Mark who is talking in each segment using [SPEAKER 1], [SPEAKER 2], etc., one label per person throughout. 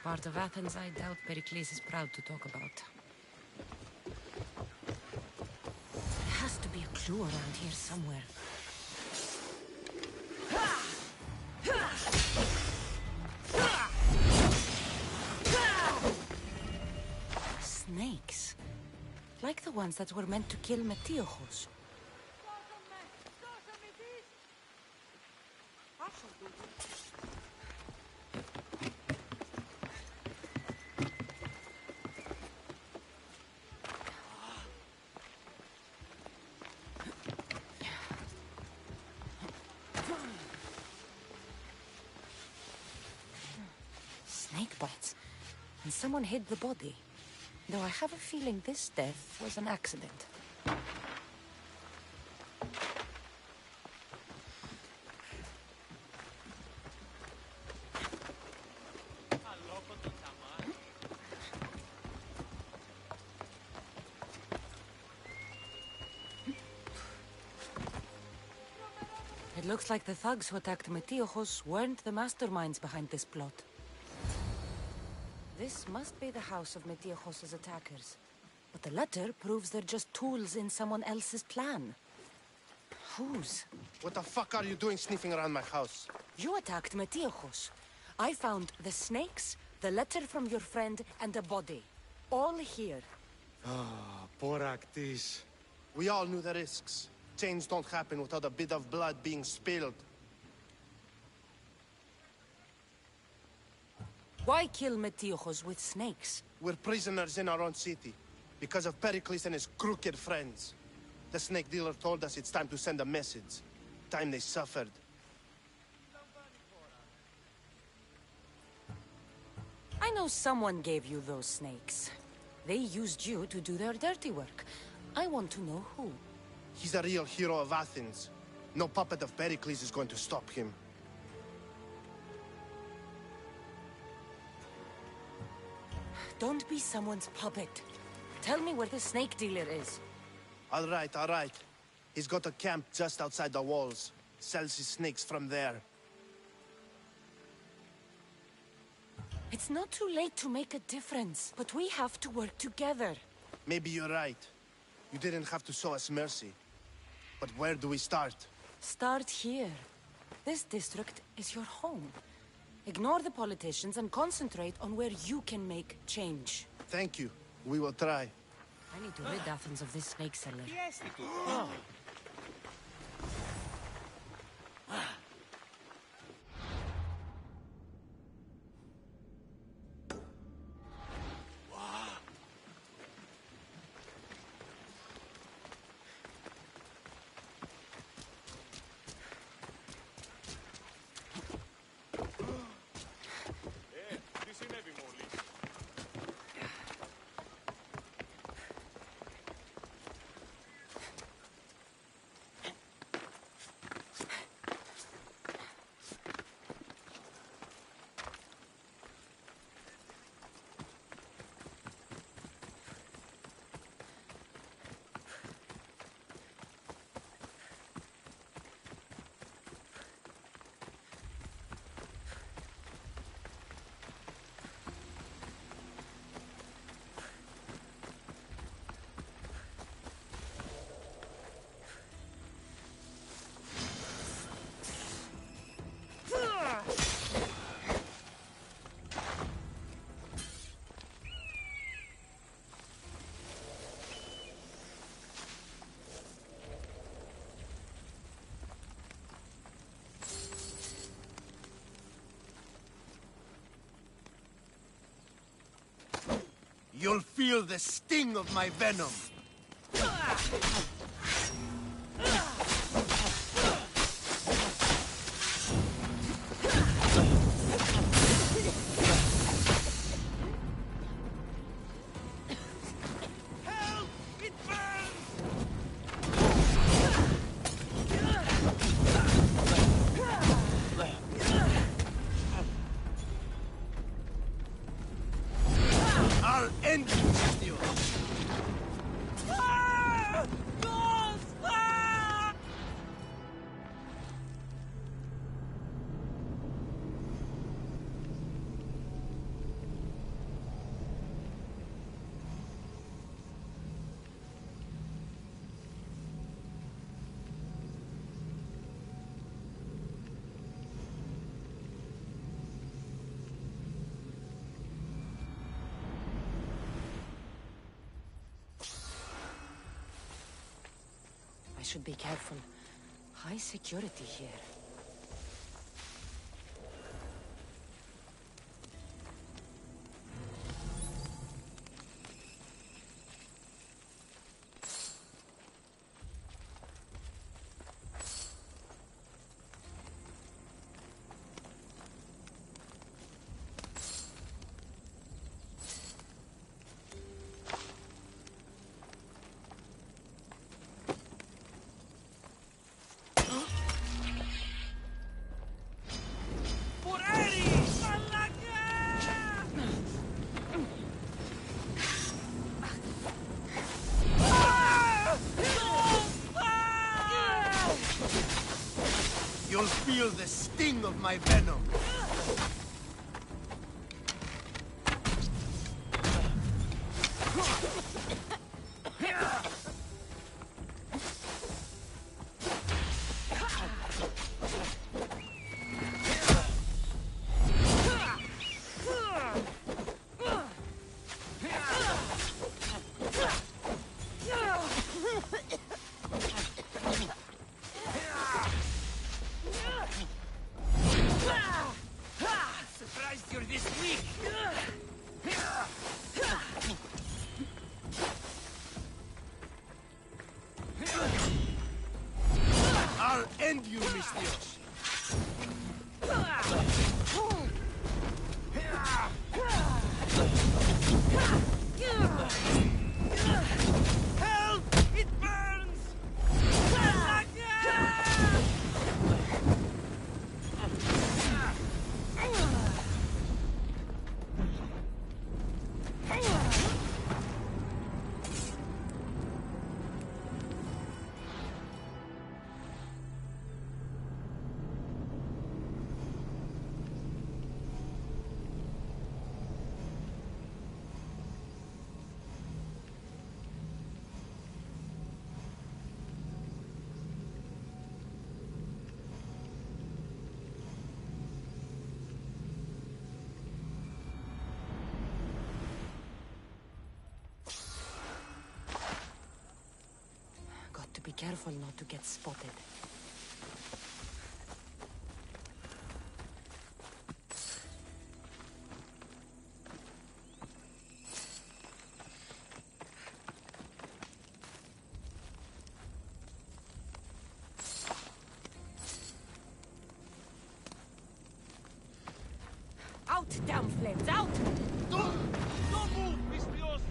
[SPEAKER 1] part of Athens I doubt Pericles is proud to talk about. There has to be a clue around here somewhere. Snakes. Like the ones that were meant to kill Metiochos. Snake bites. And someone hid the body. Though I have a feeling this death was an accident. It looks like the thugs who attacked Metiochos weren't the masterminds behind this plot. This must be the house of Metiochos' attackers. But the letter proves they're just tools in someone else's plan. Whose?
[SPEAKER 2] What the fuck are you doing sniffing around my house?
[SPEAKER 1] You attacked Metiochos. I found the snakes, the letter from your friend, and a body. All here.
[SPEAKER 2] Ah, Poraktis. We all knew the risks. Change don't happen without a bit of blood being spilled.
[SPEAKER 1] Why kill Metiochos with snakes?
[SPEAKER 2] We're prisoners in our own city, because of Pericles and his crooked friends. The snake dealer told us it's time to send a message. Time they suffered.
[SPEAKER 1] I know someone gave you those snakes. They used you to do their dirty work. I want to know who.
[SPEAKER 2] He's a real hero of Athens. No puppet of Pericles is going to stop him.
[SPEAKER 1] Don't be someone's puppet. Tell me where the snake dealer is.
[SPEAKER 2] All right, all right. He's got a camp just outside the walls. Sells his snakes from there.
[SPEAKER 1] It's not too late to make a difference, but we have to work together.
[SPEAKER 2] Maybe you're right. You didn't have to show us mercy. But where do we start?
[SPEAKER 1] Start here. This district is your home. Ignore the politicians and concentrate on where you can make change.
[SPEAKER 2] Thank you. We will try.
[SPEAKER 1] I need to rid Athens of this snake seller.
[SPEAKER 2] You'll feel the sting of my venom. Help! It burns! I'll end you!
[SPEAKER 1] should be careful. High security here.
[SPEAKER 2] You'll feel the sting of my venom. I'll end you, Mistios. Help! It burns!
[SPEAKER 1] Be careful not to get spotted. Out, damn flames, out!
[SPEAKER 2] Don't move, Mistios!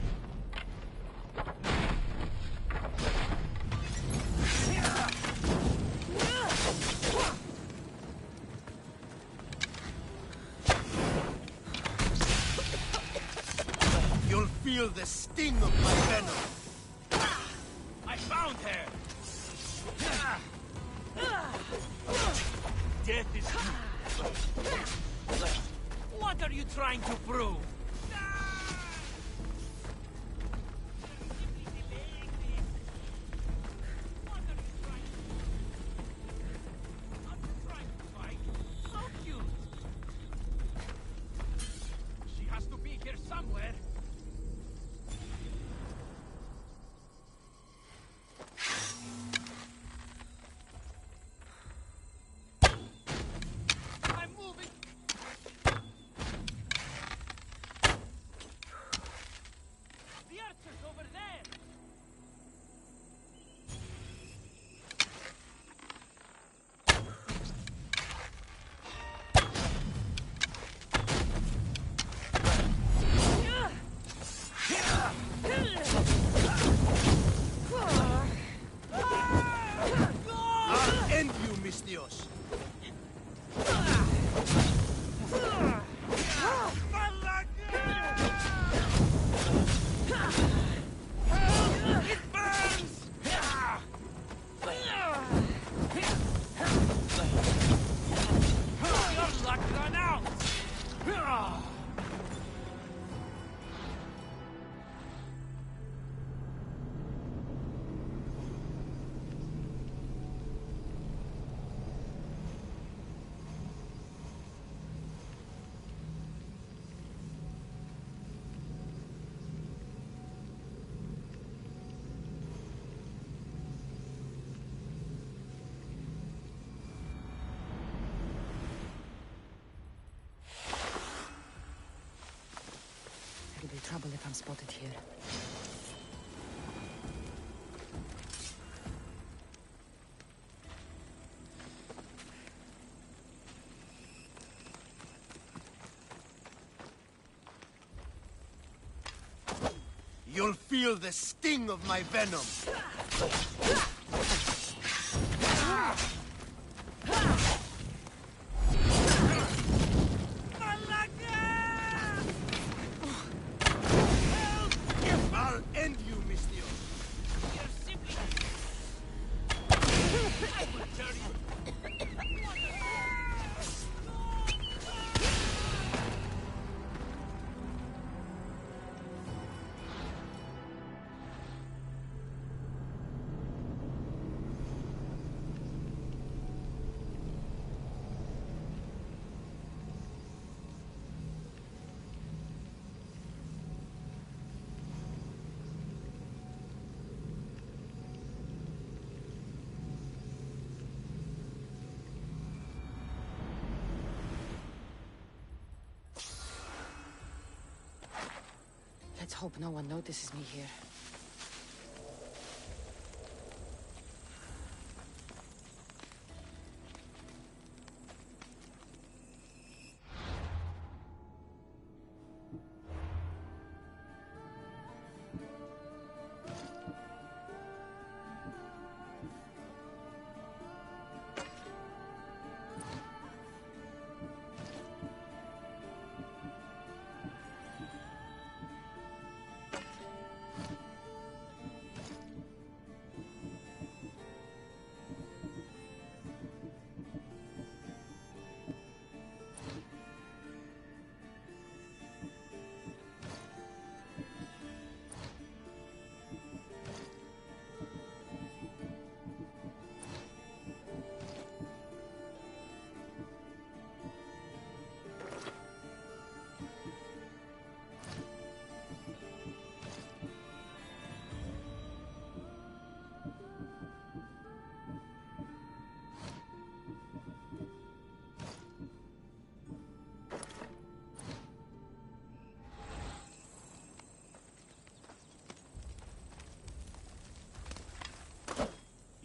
[SPEAKER 2] You'll feel the sting of my venom. I found her! Death is here. What are you trying to prove? Dios. It burns! Your luck run out!
[SPEAKER 1] if I'm spotted here.
[SPEAKER 2] You'll feel the sting of my venom. I'll end you, Mistio. You're simply...
[SPEAKER 1] Let's hope no one notices me here.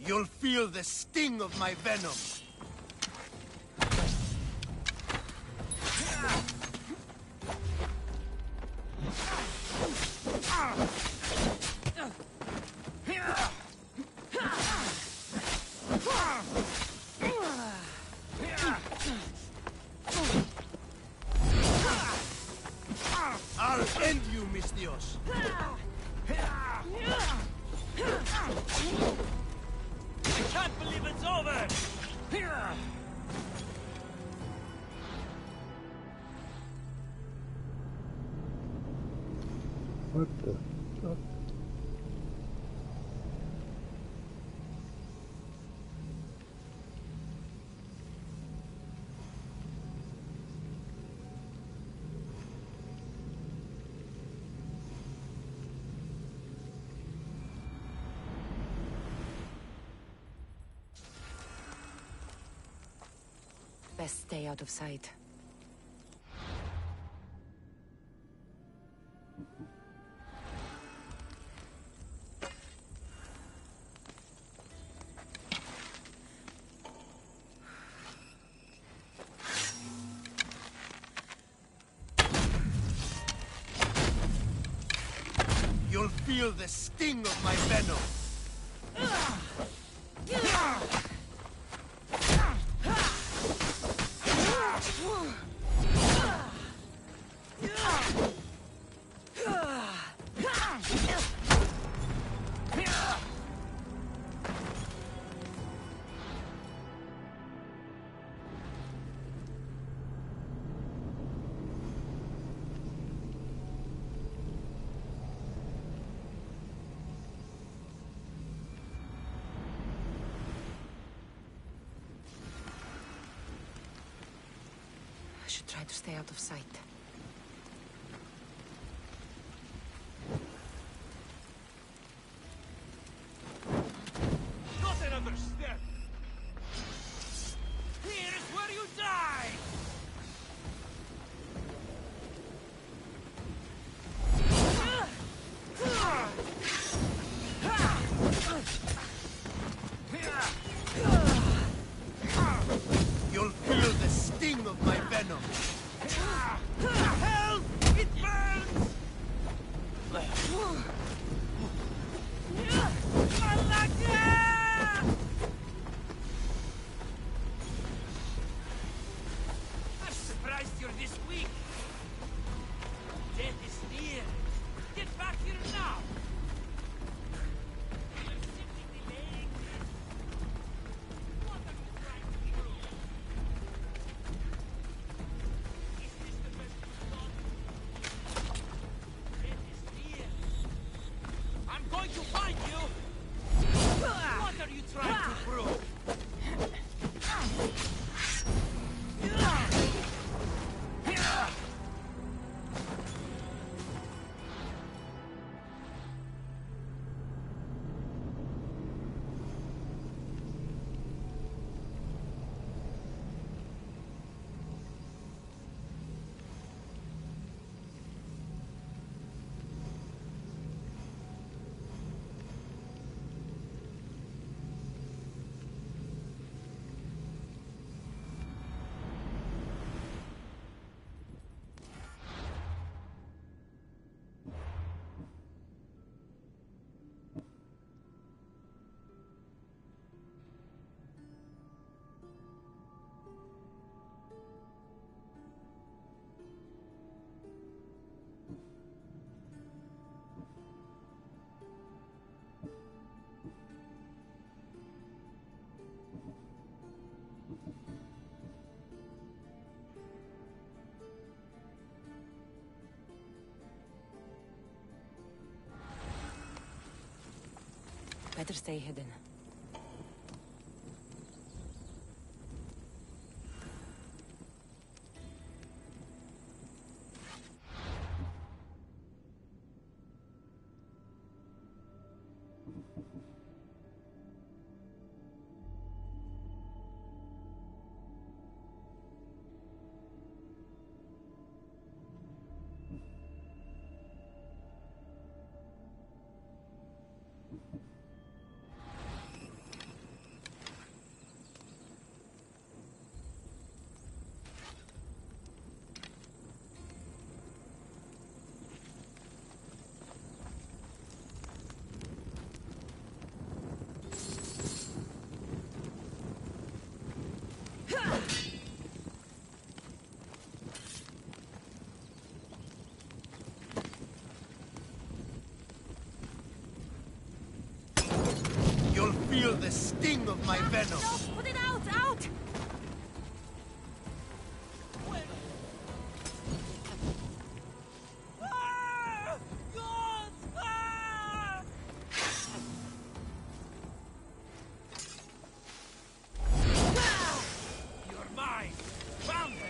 [SPEAKER 2] You'll feel the sting of my venom. I'll end you, Mistios.
[SPEAKER 3] I can't believe it's over!
[SPEAKER 4] What the fuck?
[SPEAKER 1] Best stay out of sight.
[SPEAKER 2] You'll feel the sting of my venom.
[SPEAKER 1] I should try to stay out of sight.
[SPEAKER 3] Not another step! Here is where you die!
[SPEAKER 1] Better stay hidden.
[SPEAKER 2] You'll feel the sting of my venom.
[SPEAKER 1] No, put it out! Out!
[SPEAKER 3] Ah! God! Ah! You're mine! Found her!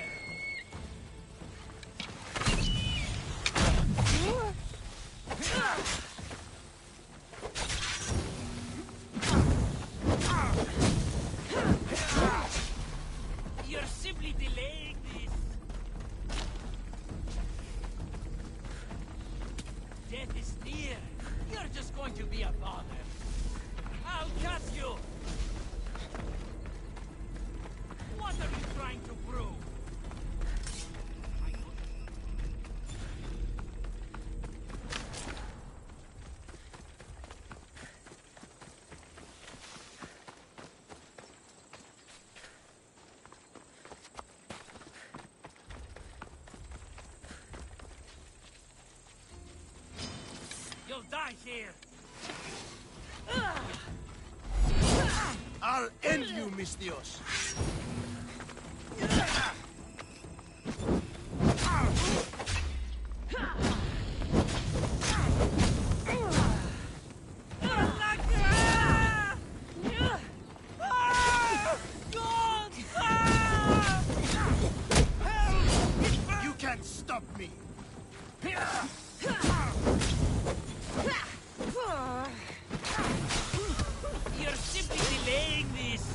[SPEAKER 3] You're simply delaying this. Death is near. You're just going to be a bother. I'll cut you. What are you trying to prove? You'll die here.
[SPEAKER 2] I'll end you, mis Dios. You can't stop me.
[SPEAKER 3] You're simply delaying this.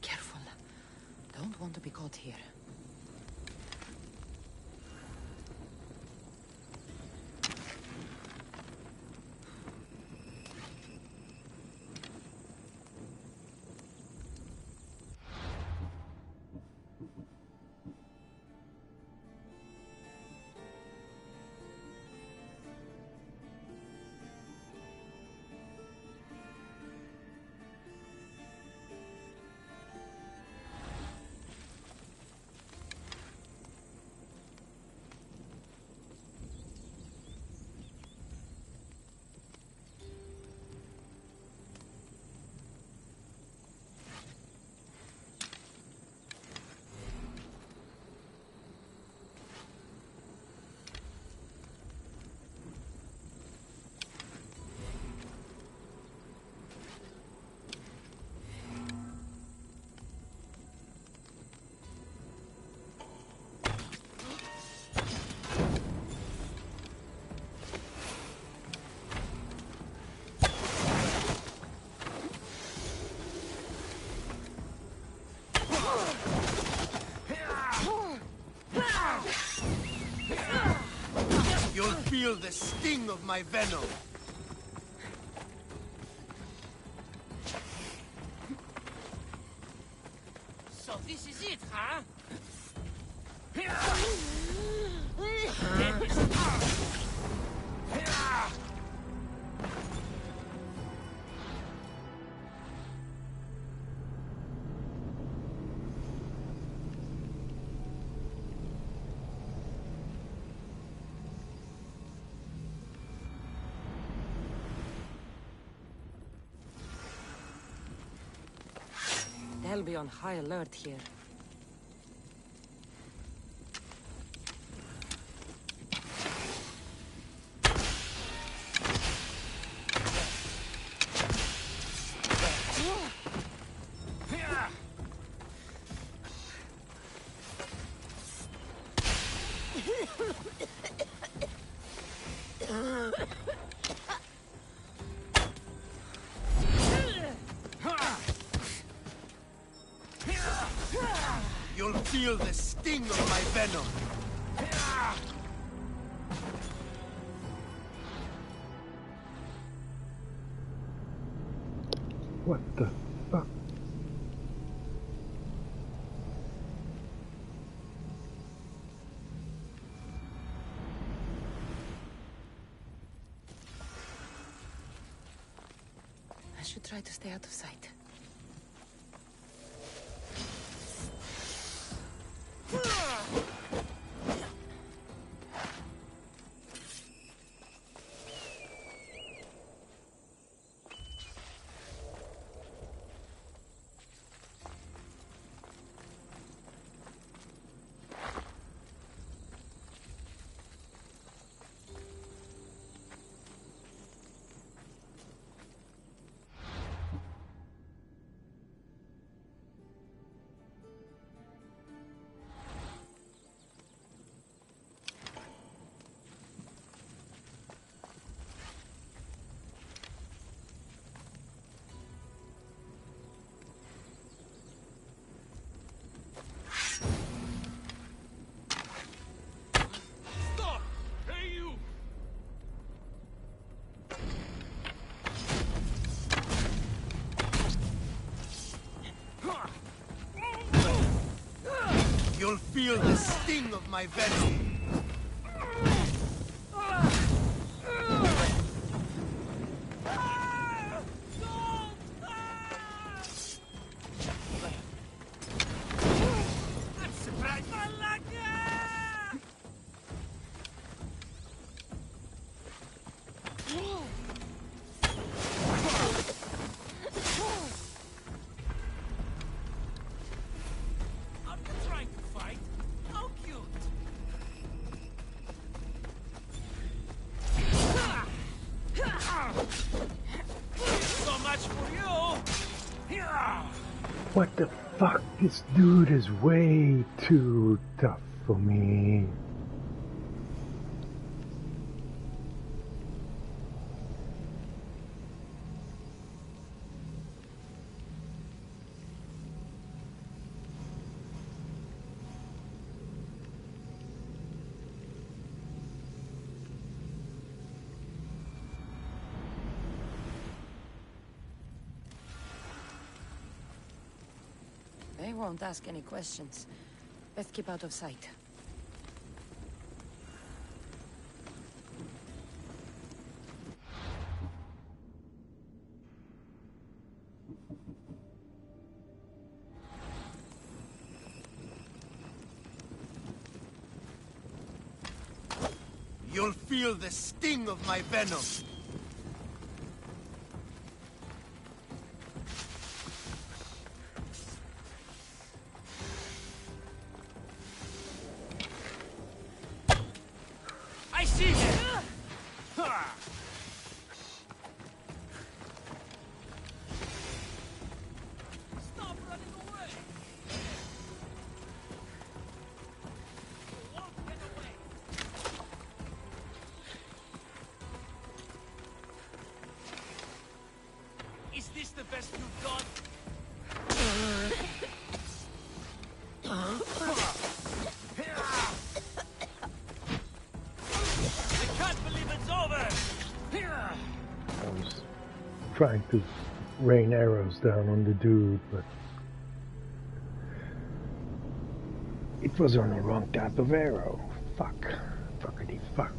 [SPEAKER 1] Careful. Don't want to be caught here.
[SPEAKER 2] You'll feel the sting of my venom.
[SPEAKER 3] So this is it, huh? Death is
[SPEAKER 1] well be on high alert here.
[SPEAKER 2] You'll feel the sting of my venom.
[SPEAKER 4] What the fuck?
[SPEAKER 1] I should try to stay out of sight.
[SPEAKER 3] Stop! Hey, you!
[SPEAKER 2] You'll feel the sting of my venom.
[SPEAKER 3] I'm surprised. Are you trying to fight? How cute! So much for you!
[SPEAKER 4] What the fuck? This dude is way too tough for me.
[SPEAKER 1] They won't ask any questions. Best keep out of sight.
[SPEAKER 2] You'll feel the sting of my venom.
[SPEAKER 3] I see him! Stop running away! You won't get away! Is this the best you've got? I can't believe it's over!
[SPEAKER 4] I was trying to rain arrows down on the dude, but it was on the wrong type of arrow. Fuck. Fuckity fuck.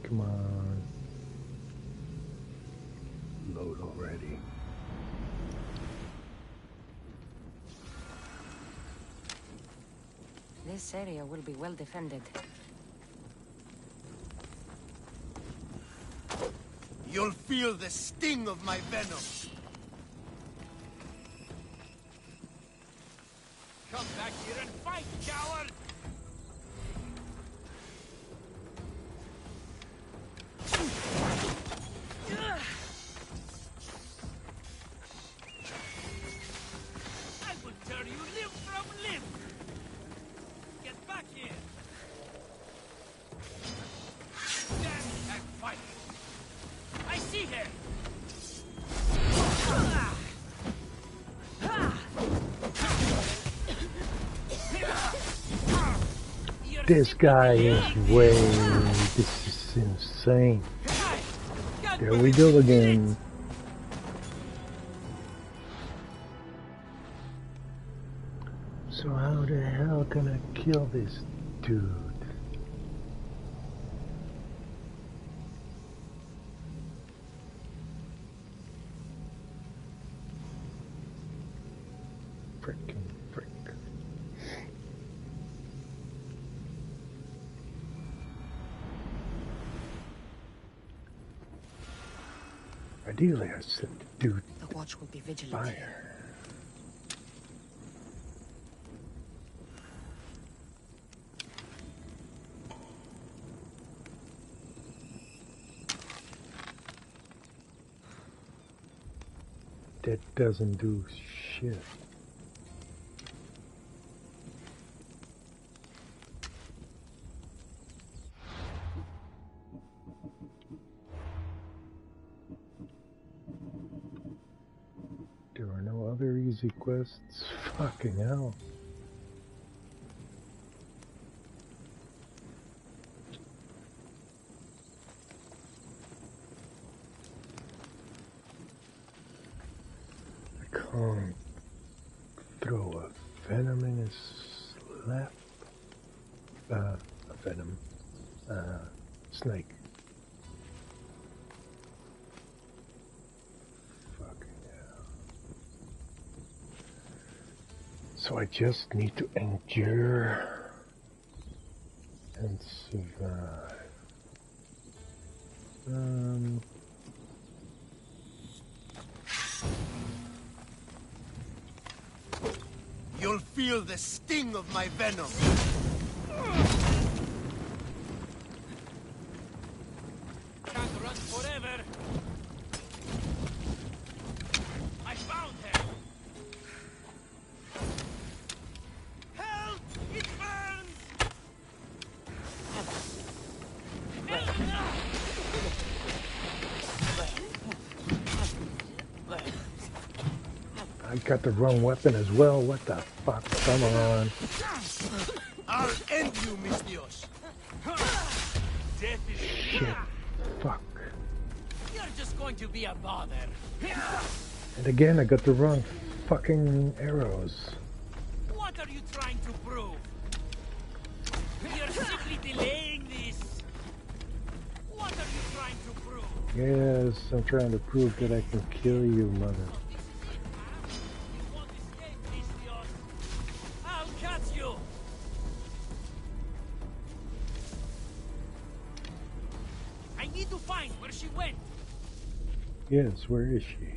[SPEAKER 4] Come on. Load already.
[SPEAKER 1] This area will be well defended.
[SPEAKER 2] You'll feel the sting of my venom.
[SPEAKER 3] Come back here and fight, coward! I will tear you limb from limb! Get back here! Stand and fight! I see her!
[SPEAKER 4] This guy is way... This is insane. There we go again. So how the hell can I kill this dude? Frickin' frick. Ideally, I set the dude
[SPEAKER 1] The watch will be vigilant.
[SPEAKER 4] fire. That doesn't do shit. There are no other easy quests? Fucking hell. I can't throw a venom in his lap. A venom. Snake. So I just need to endure and survive.
[SPEAKER 2] You'll feel the sting of my venom.
[SPEAKER 3] Can't run forever. I found her. Help! It burns!
[SPEAKER 4] I got the wrong weapon as well. What the fuck? Come on.
[SPEAKER 2] I'll end you, Miss Dios.
[SPEAKER 3] Death is
[SPEAKER 4] Shit. Fuck.
[SPEAKER 3] You're just going to be a bother.
[SPEAKER 4] And again, I got the wrong fucking arrows.
[SPEAKER 3] What are you trying to prove? You're simply delaying this. What are you trying to prove?
[SPEAKER 4] Yes, I'm trying to prove that I can kill you, mother.
[SPEAKER 3] You won't escape this, Dios. I'll catch you. I need to find where she went.
[SPEAKER 4] Yes, where is she?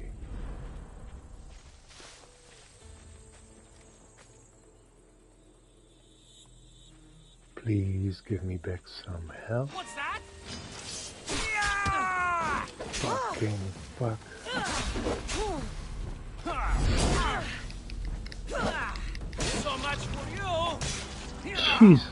[SPEAKER 4] Please give me back some health.
[SPEAKER 3] What's that?
[SPEAKER 4] Fucking fuck.
[SPEAKER 3] So much for you.
[SPEAKER 4] Jesus.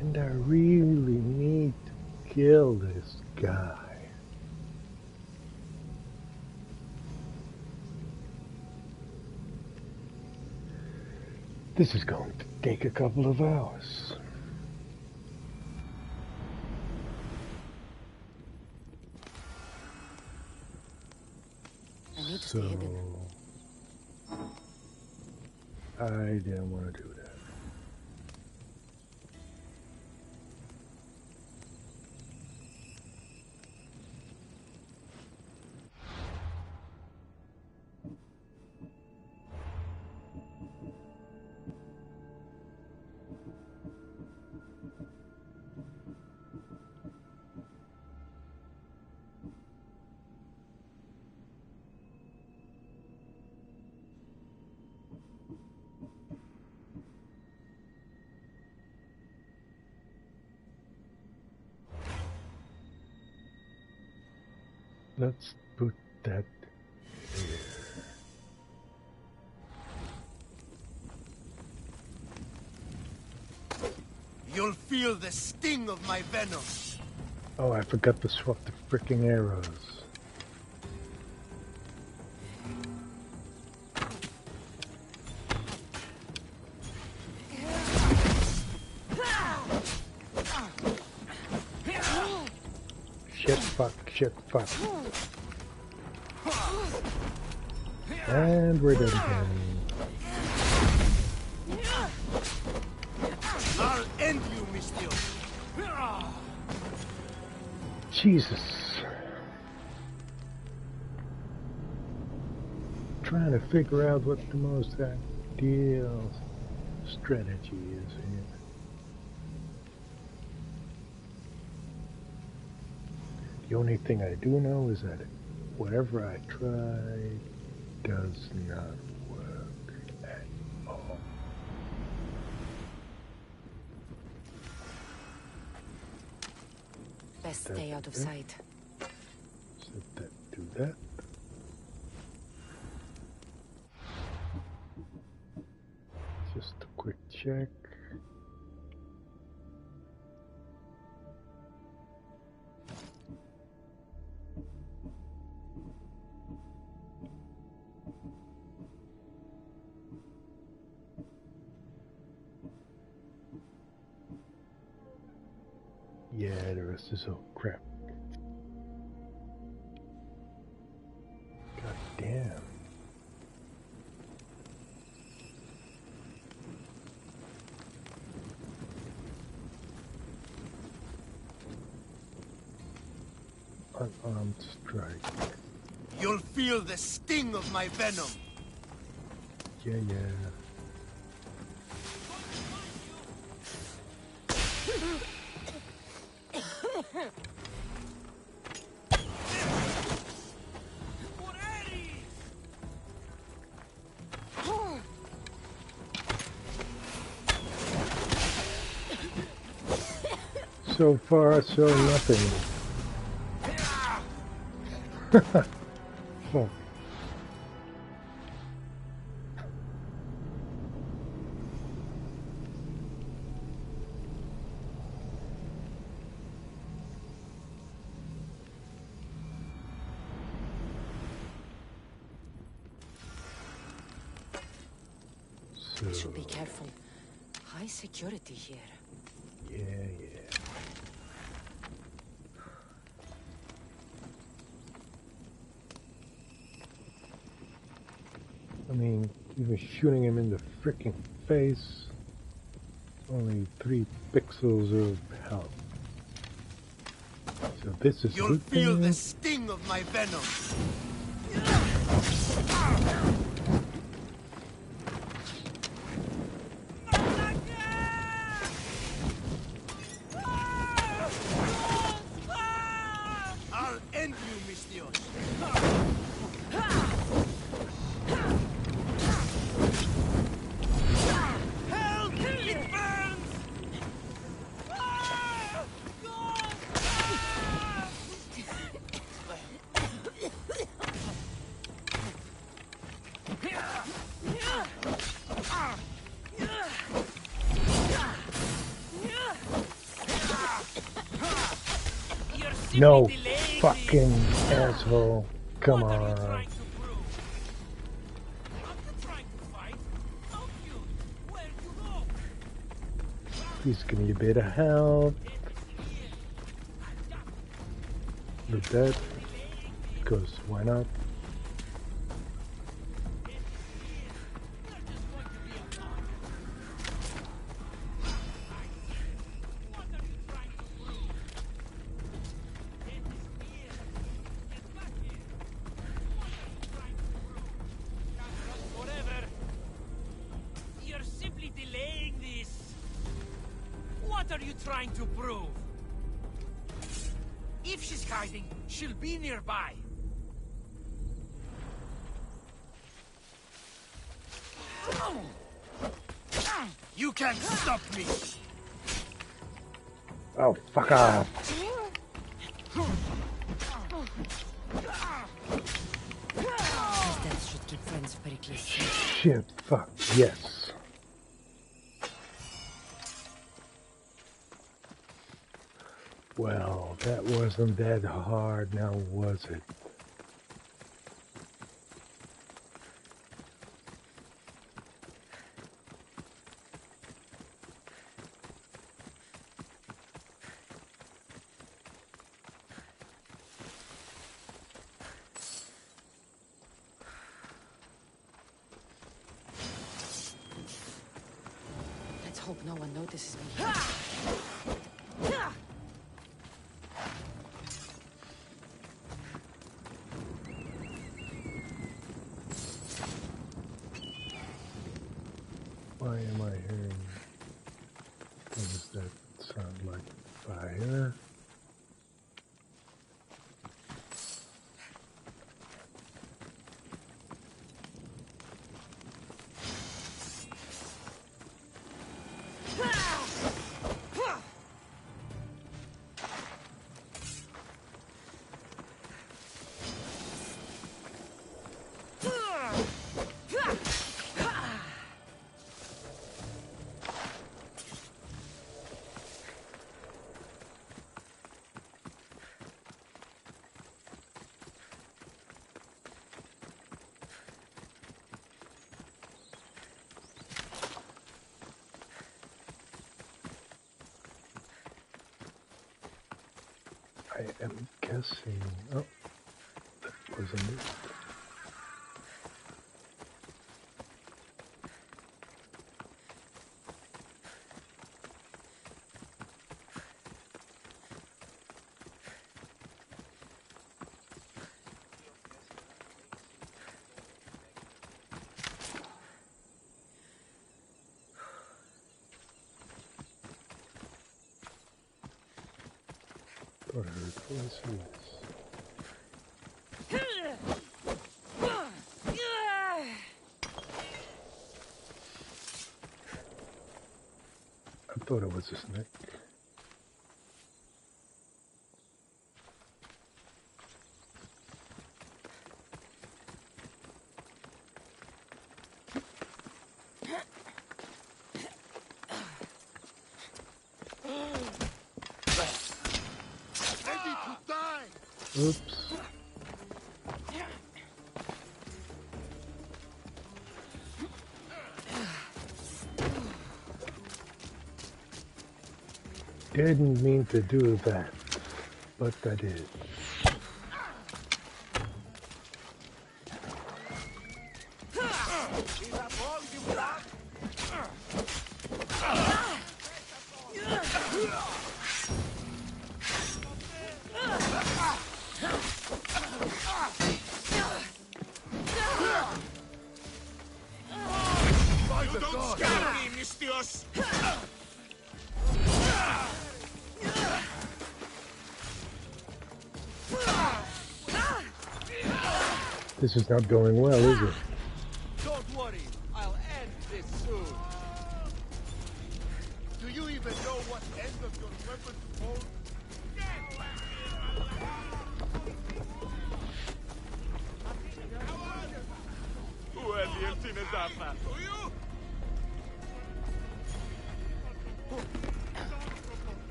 [SPEAKER 4] And I really need to kill this guy. This is going to take a couple of hours.
[SPEAKER 1] I need to stay hidden.
[SPEAKER 4] I didn't want to do that. Let's put that here.
[SPEAKER 2] You'll feel the sting of my venom.
[SPEAKER 4] Oh, I forgot to swap the freaking arrows. Shit, fuck. And we're dead again.
[SPEAKER 2] I'll end you, Mistio.
[SPEAKER 4] Jesus. Trying to figure out what the most ideal strategy is here. The only thing I do know is that whatever I try does not work at all.
[SPEAKER 1] Best stay out of sight.
[SPEAKER 4] Set that, do that. Just a quick check. Yeah, the rest is all crap. God damn. Unarmed strike.
[SPEAKER 2] You'll feel the sting of my venom.
[SPEAKER 4] Yeah. So far, so nothing. Fuck.
[SPEAKER 1] We should be careful. High security here.
[SPEAKER 4] Yeah. I mean, even shooting him in the freaking face, only 3 pixels of health. So this is
[SPEAKER 2] You'll feel the sting of my venom. I'll end you, Mistio.
[SPEAKER 4] No fucking asshole. Come on. Please give me a bit of help. With that, because why not?
[SPEAKER 3] What are you trying to prove? If she's hiding, she'll be nearby.
[SPEAKER 2] You can't stop me.
[SPEAKER 4] Oh, fuck off.
[SPEAKER 1] Pericles.
[SPEAKER 4] Shit, fuck, yes. Well, that wasn't that hard, now was it?
[SPEAKER 1] Let's hope no one notices me.
[SPEAKER 4] Why am I hearing things that sound like fire? I am guessing. Oh, that wasn't it. Thought I heard voices. I thought it was a snake. Oops. Didn't mean to do that, but I did. This is not going well, is it?
[SPEAKER 3] Don't worry, I'll end this soon.
[SPEAKER 2] Do you even know what end of your weapon to hold?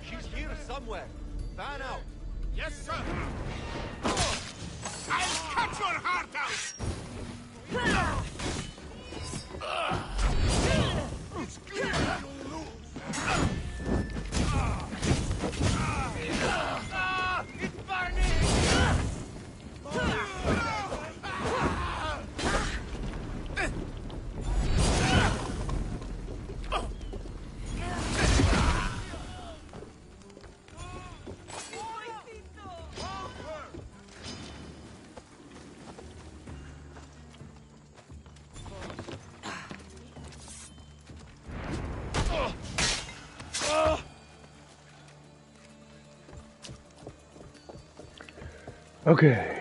[SPEAKER 3] She's here somewhere. Fan out.
[SPEAKER 2] Yes, sir. I'll cut your heart out. It's clear you lose.
[SPEAKER 3] It's burning!
[SPEAKER 4] Okay.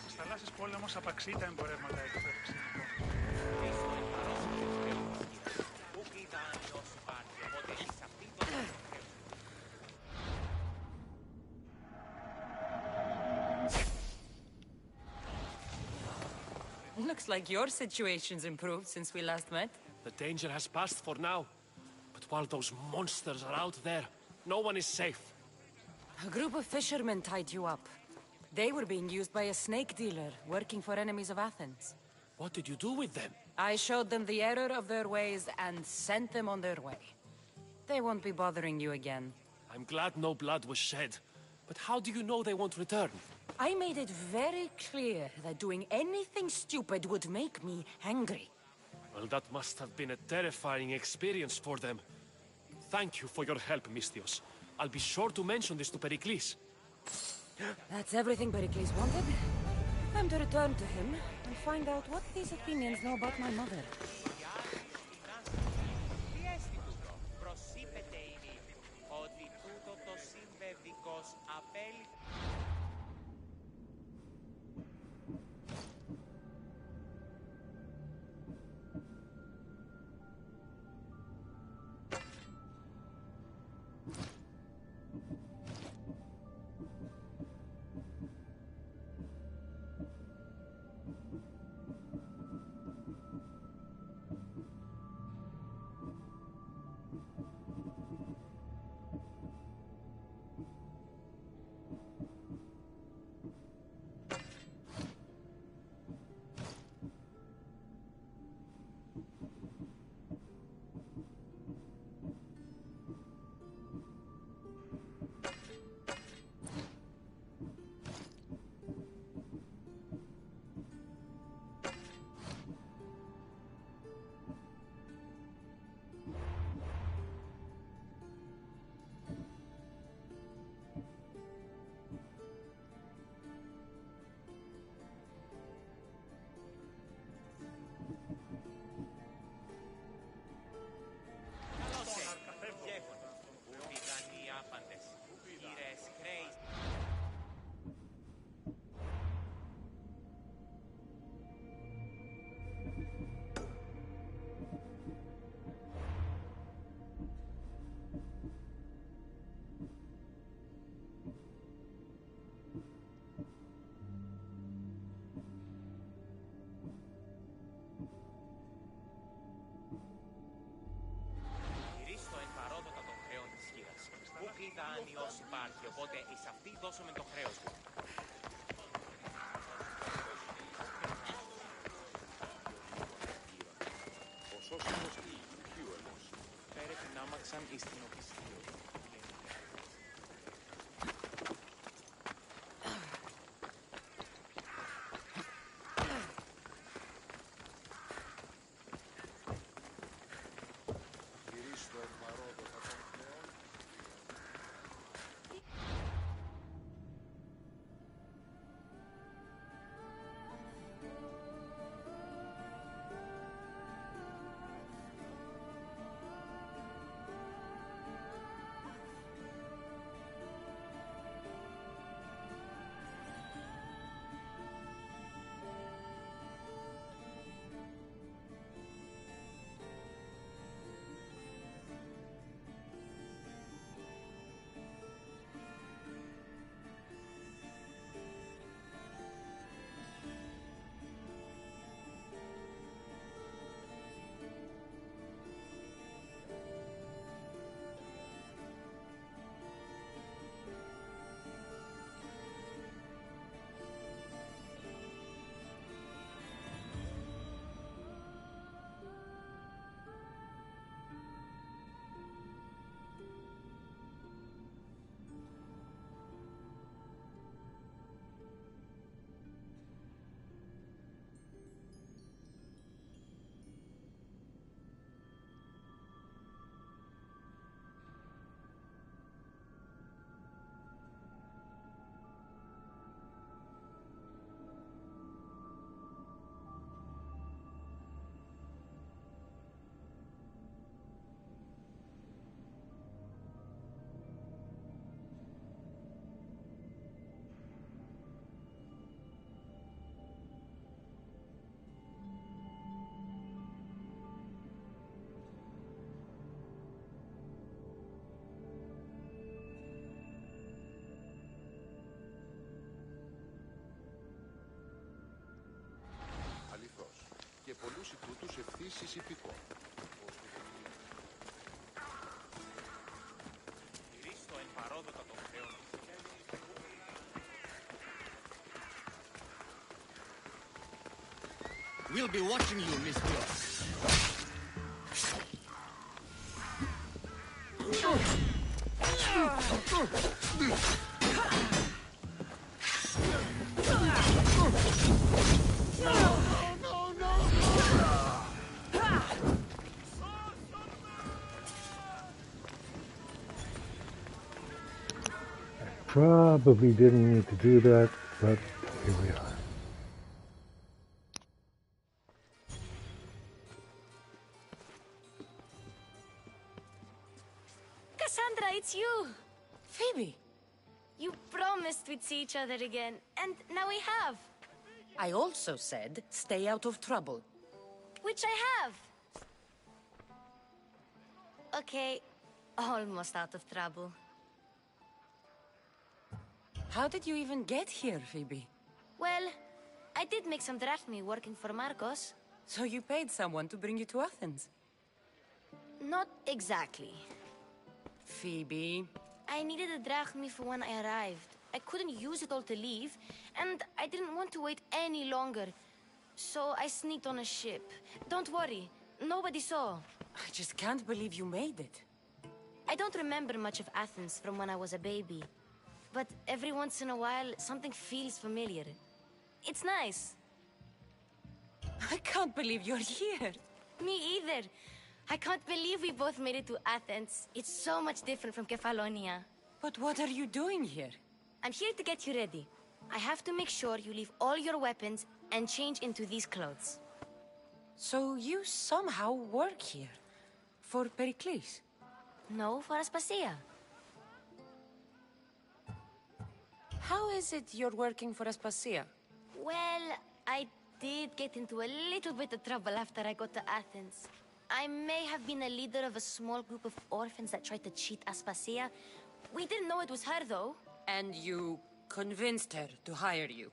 [SPEAKER 5] Στις θαλάσσιες πόλεμος απαξεί τα εμπορεύματα εκτός.
[SPEAKER 1] Looks like your situation's improved since we last met.
[SPEAKER 6] The danger has passed for now. But while those monsters are out there, no one is safe.
[SPEAKER 1] A group of fishermen tied you up. They were being used by a snake dealer, working for enemies of Athens.
[SPEAKER 6] What did you do with them?
[SPEAKER 1] I showed them the error of their ways and sent them on their way. They won't be bothering you again.
[SPEAKER 6] I'm glad no blood was shed. But how do you know they won't return?
[SPEAKER 1] I made it very clear that doing anything stupid would make me angry.
[SPEAKER 6] Well, that must have been a terrifying experience for them. Thank you for your help, Mystios. I'll be sure to mention this to Pericles.
[SPEAKER 1] That's everything Pericles wanted. Time to return to him and find out what these Athenians know about my mother.
[SPEAKER 7] Δάνειος υπάρχει, οπότε εις αυτή δώσουμε το χρέος μου. Ποσόσιμος ή χιούελος. Φέρε την άμαξαν εις την οφισθείο.
[SPEAKER 8] πολλούς τούτους ευθύς εις υπηκό.
[SPEAKER 7] Ρίστο εν παρόδοτα των θεών.
[SPEAKER 3] We'll be watching you, Miss Bios.
[SPEAKER 4] Probably didn't need to do that, but here we are.
[SPEAKER 9] Cassandra, it's you!
[SPEAKER 1] Phoebe,
[SPEAKER 9] You promised we'd see each other again, and now we have.
[SPEAKER 1] I also said stay out of trouble.
[SPEAKER 9] Which I have. Okay, almost out of trouble.
[SPEAKER 1] How did you even get here, Phoebe?
[SPEAKER 9] Well, I did make some drachmi working for Marcos.
[SPEAKER 1] So you paid someone to bring you to Athens?
[SPEAKER 9] Not exactly.
[SPEAKER 1] Phoebe...
[SPEAKER 9] I needed a drachmi for when I arrived. I couldn't use it all to leave, and I didn't want to wait any longer. So I sneaked on a ship. Don't worry, nobody saw.
[SPEAKER 1] I just can't believe you made it.
[SPEAKER 9] I don't remember much of Athens from when I was a baby. But every once in a while, something feels familiar. It's nice.
[SPEAKER 1] I can't believe you're here.
[SPEAKER 9] Me either. I can't believe we both made it to Athens. It's so much different from Kefalonia.
[SPEAKER 1] But what are you doing here?
[SPEAKER 9] I'm here to get you ready. I have to make sure you leave all your weapons and change into these clothes.
[SPEAKER 1] So you somehow work here? For Pericles?
[SPEAKER 9] No, for Aspasia.
[SPEAKER 1] How is it you're working for Aspasia?
[SPEAKER 9] Well, I did get into a little bit of trouble after I got to Athens. I may have been a leader of a small group of orphans that tried to cheat Aspasia. We didn't know it was her, though.
[SPEAKER 1] And you convinced her to hire you?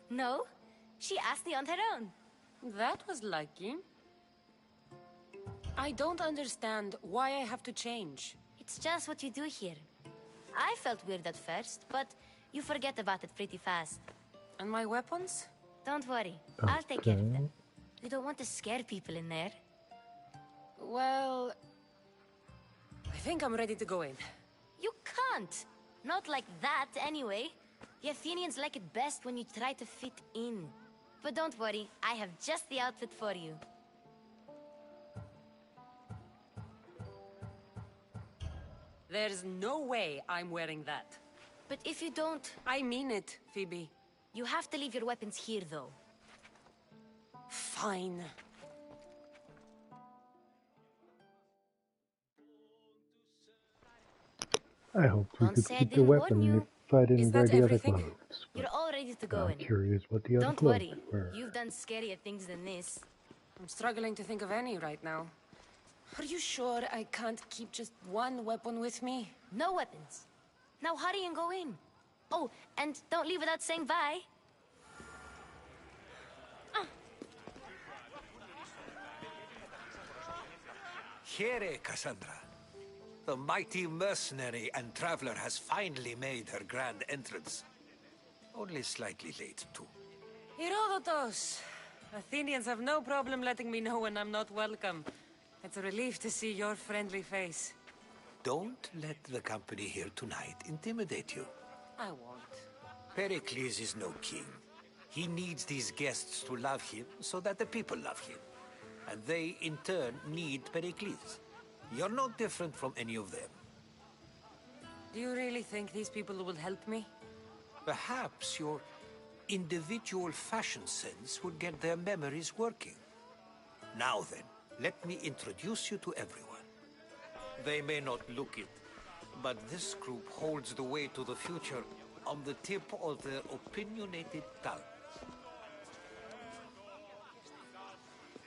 [SPEAKER 9] No, she asked me on her own.
[SPEAKER 1] That was lucky. I don't understand why I have to change.
[SPEAKER 9] It's just what you do here. I felt weird at first, but you forget about it pretty fast.
[SPEAKER 1] And my weapons?
[SPEAKER 9] Don't worry, I'll take care of them. You don't want to scare people in there.
[SPEAKER 1] Well... I think I'm ready to go in.
[SPEAKER 9] You can't! Not like that, anyway. The Athenians like it best when you try to fit in. But don't worry, I have just the outfit for you.
[SPEAKER 1] There's no way I'm wearing that.
[SPEAKER 9] But if you don't...
[SPEAKER 1] I mean it, Phoebe.
[SPEAKER 9] You have to leave your weapons here, though.
[SPEAKER 1] Fine.
[SPEAKER 4] I hoped we
[SPEAKER 9] Don't
[SPEAKER 4] could
[SPEAKER 9] say I
[SPEAKER 4] keep the
[SPEAKER 9] didn't warn
[SPEAKER 4] weapon
[SPEAKER 9] you.
[SPEAKER 4] if I didn't
[SPEAKER 1] Is
[SPEAKER 4] wear
[SPEAKER 1] that
[SPEAKER 4] the other
[SPEAKER 1] everything?
[SPEAKER 4] clothes.
[SPEAKER 9] You're all ready to go
[SPEAKER 4] I'm
[SPEAKER 9] in.
[SPEAKER 4] curious what the other
[SPEAKER 9] Don't
[SPEAKER 4] clothes
[SPEAKER 9] worry.
[SPEAKER 4] were.
[SPEAKER 9] You've done scarier things than this.
[SPEAKER 1] I'm struggling to think of any right now. Are you sure I can't keep just one weapon with me?
[SPEAKER 9] No weapons. Now hurry and go in. Oh, and don't leave without saying bye.
[SPEAKER 10] Here, Cassandra. The mighty mercenary and traveler has finally made her grand entrance. Only slightly late, too.
[SPEAKER 1] Herodotus! Athenians have no problem letting me know when I'm not welcome. It's a relief to see your friendly face.
[SPEAKER 10] Don't let the company here tonight intimidate you.
[SPEAKER 1] I won't.
[SPEAKER 10] Pericles is no king. He needs these guests to love him so that the people love him. And they, in turn, need Pericles. You're no different from any of them.
[SPEAKER 1] Do you really think these people will help me?
[SPEAKER 10] Perhaps your individual fashion sense would get their memories working. Now then, let me introduce you to everyone. They may not look it, but this group holds the way to the future on the tip of their opinionated tongues.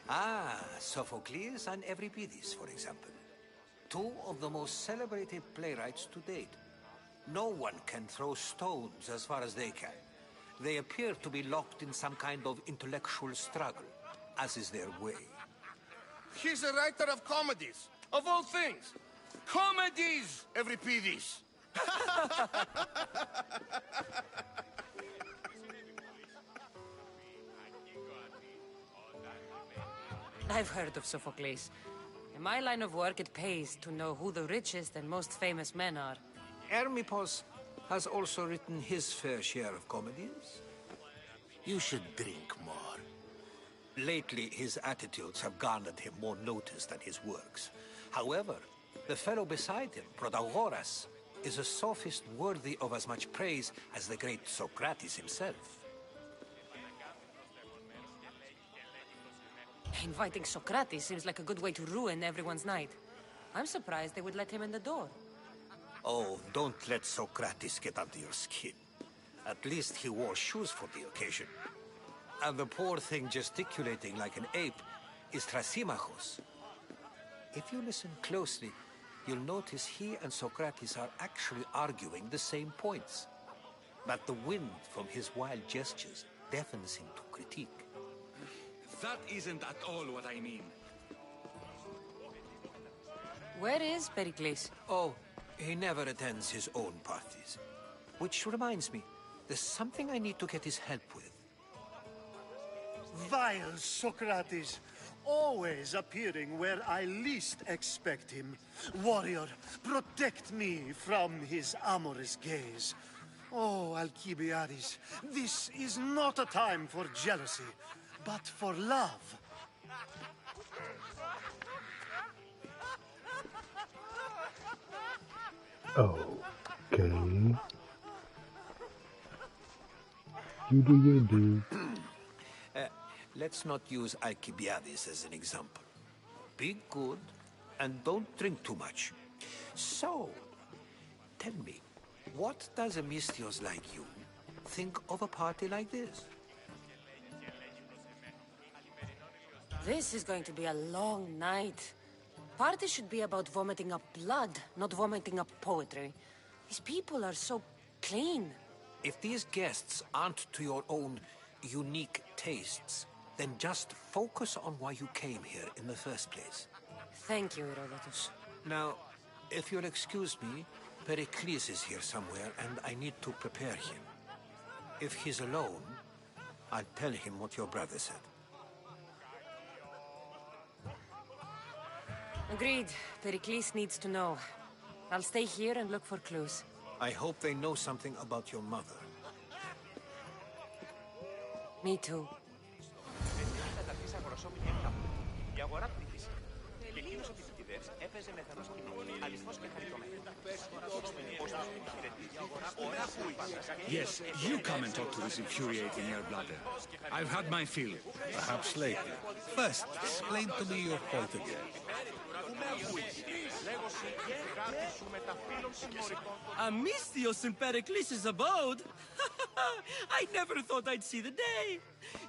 [SPEAKER 10] Ah, Sophocles and Euripides, for example. Two of the most celebrated playwrights to date. No one can throw stones as far as they can. They appear to be locked in some kind of intellectual struggle. as is their way.
[SPEAKER 8] He's a writer of comedies, of all things. Comedies, Euripides.
[SPEAKER 1] I've heard of Sophocles. In my line of work, it pays to know who the richest and most famous men are.
[SPEAKER 10] Hermippos has also written his fair share of comedies.
[SPEAKER 8] You should drink more.
[SPEAKER 10] Lately, his attitudes have garnered him more notice than his works. However, the fellow beside him, Protagoras, is a sophist worthy of as much praise as the great Socrates himself.
[SPEAKER 1] Inviting Socrates seems like a good way to ruin everyone's night. I'm surprised they would let him in the door.
[SPEAKER 10] Oh, don't let Socrates get under your skin. At least he wore shoes for the occasion. And the poor thing gesticulating like an ape is Thrasymachos. If you listen closely, you'll notice he and Socrates are actually arguing the same points. But the wind from his wild gestures deafens him to critique.
[SPEAKER 11] That isn't at all what I mean.
[SPEAKER 1] Where is Pericles?
[SPEAKER 10] Oh, he never attends his own parties. Which reminds me, there's something I need to get his help with.
[SPEAKER 12] Vile Socrates, always appearing where I least expect him. Warrior, protect me from his amorous gaze. Oh, Alcibiades, this is not a time for jealousy, but for love.
[SPEAKER 4] Okay. You do your do.
[SPEAKER 10] Let's not use Alcibiades as an example. Be good, and don't drink too much. So, tell me, what does a Misthios like you think of a party like this?
[SPEAKER 1] This is going to be a long night. Party should be about vomiting up blood, not vomiting up poetry. These people are so clean.
[SPEAKER 10] If these guests aren't to your own unique tastes, then just focus on why you came here in the first place.
[SPEAKER 1] Thank you, Herodotus.
[SPEAKER 10] Now, if you'll excuse me, Pericles is here somewhere, and I need to prepare him. If he's alone, I'll tell him what your brother said.
[SPEAKER 1] Agreed. Pericles needs to know. I'll stay here and look for clues.
[SPEAKER 10] I hope they know something about your mother.
[SPEAKER 1] Me too.
[SPEAKER 11] Yes, you come and talk to this infuriating airbladder. I've had my fill, perhaps lately. First, explain to me your point of view.
[SPEAKER 3] A Misthios in Pericles' abode? I never thought I'd see the day.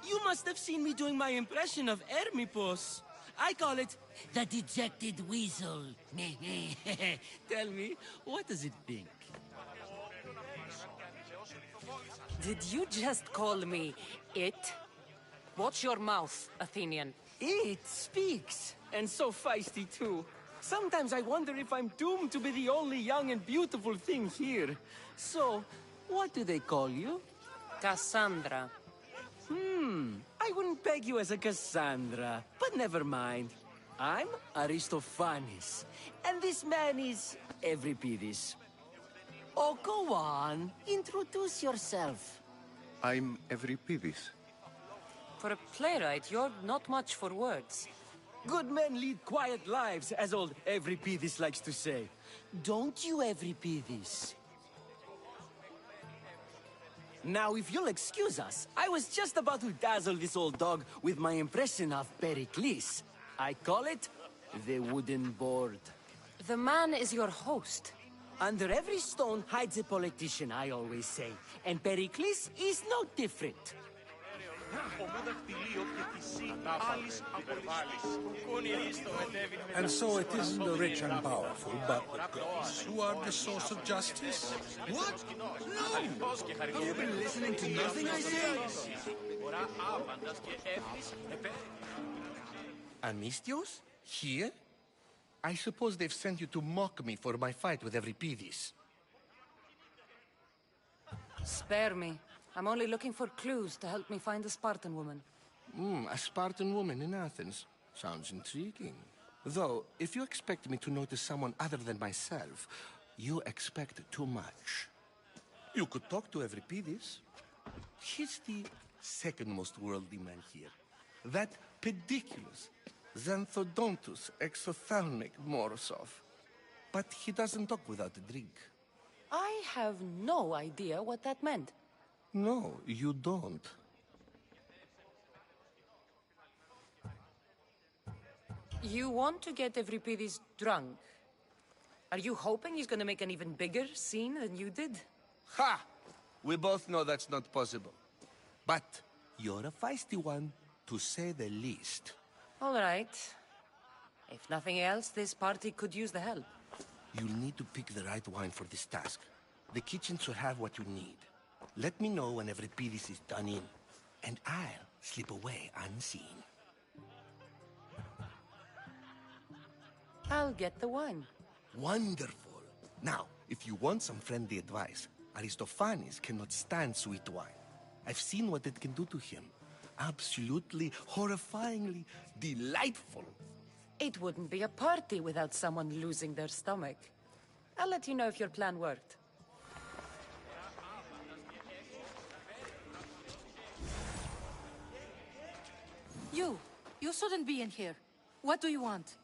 [SPEAKER 3] You must have seen me doing my impression of Hermippos. I call it the dejected weasel. Tell me, what does it think?
[SPEAKER 1] Did you just call me it? Watch your mouth, Athenian.
[SPEAKER 3] It speaks, and so feisty too. Sometimes I wonder if I'm doomed to be the only young and beautiful thing here. So, what do they call you?
[SPEAKER 1] Cassandra.
[SPEAKER 3] I wouldn't peg you as a Cassandra, but never mind. I'm Aristophanes, and this man is Euripides. Oh, go on. Introduce yourself.
[SPEAKER 8] I'm Euripides.
[SPEAKER 1] For a playwright, you're not much for words.
[SPEAKER 3] Good men lead quiet lives, as old Euripides likes to say. Don't you, Euripides? Now, if you'll excuse us, I was just about to dazzle this old dog with my impression of Pericles. I call it the wooden board.
[SPEAKER 1] The man is your host.
[SPEAKER 3] Under every stone hides a politician, I always say. And Pericles is no different.
[SPEAKER 10] And so it isn't the rich and powerful, but the gods who are the source of justice?
[SPEAKER 3] What? No! Have you been listening to nothing I say?
[SPEAKER 8] Amistios? Here? I suppose they've sent you to mock me for my fight with Euripides.
[SPEAKER 1] Spare me. I'm only looking for clues to help me find a Spartan woman.
[SPEAKER 8] A Spartan woman in Athens. Sounds intriguing. Though, if you expect me to notice someone other than myself, you expect too much. You could talk to Euripides. He's the second most worldly man here. That pediculous, xanthodontus, exophthalmic Morosov. But he doesn't talk without a drink.
[SPEAKER 1] I have no idea what that meant.
[SPEAKER 8] No, you don't.
[SPEAKER 1] You want to get Euripides drunk? Are you hoping he's gonna make an even bigger scene than you did?
[SPEAKER 8] Ha! We both know that's not possible. But you're a feisty one, to say the least.
[SPEAKER 1] All right. If nothing else, this party could use the help.
[SPEAKER 8] You'll need to pick the right wine for this task. The kitchen should have what you need. Let me know when Euripides is done in, and I'll slip away unseen.
[SPEAKER 1] I'll get the wine.
[SPEAKER 8] Wonderful. Now, if you want some friendly advice, Aristophanes cannot stand sweet wine. I've seen what it can do to him. Absolutely, horrifyingly delightful.
[SPEAKER 1] It wouldn't be a party without someone losing their stomach. I'll let you know if your plan worked.
[SPEAKER 13] You shouldn't be in here. What do you want?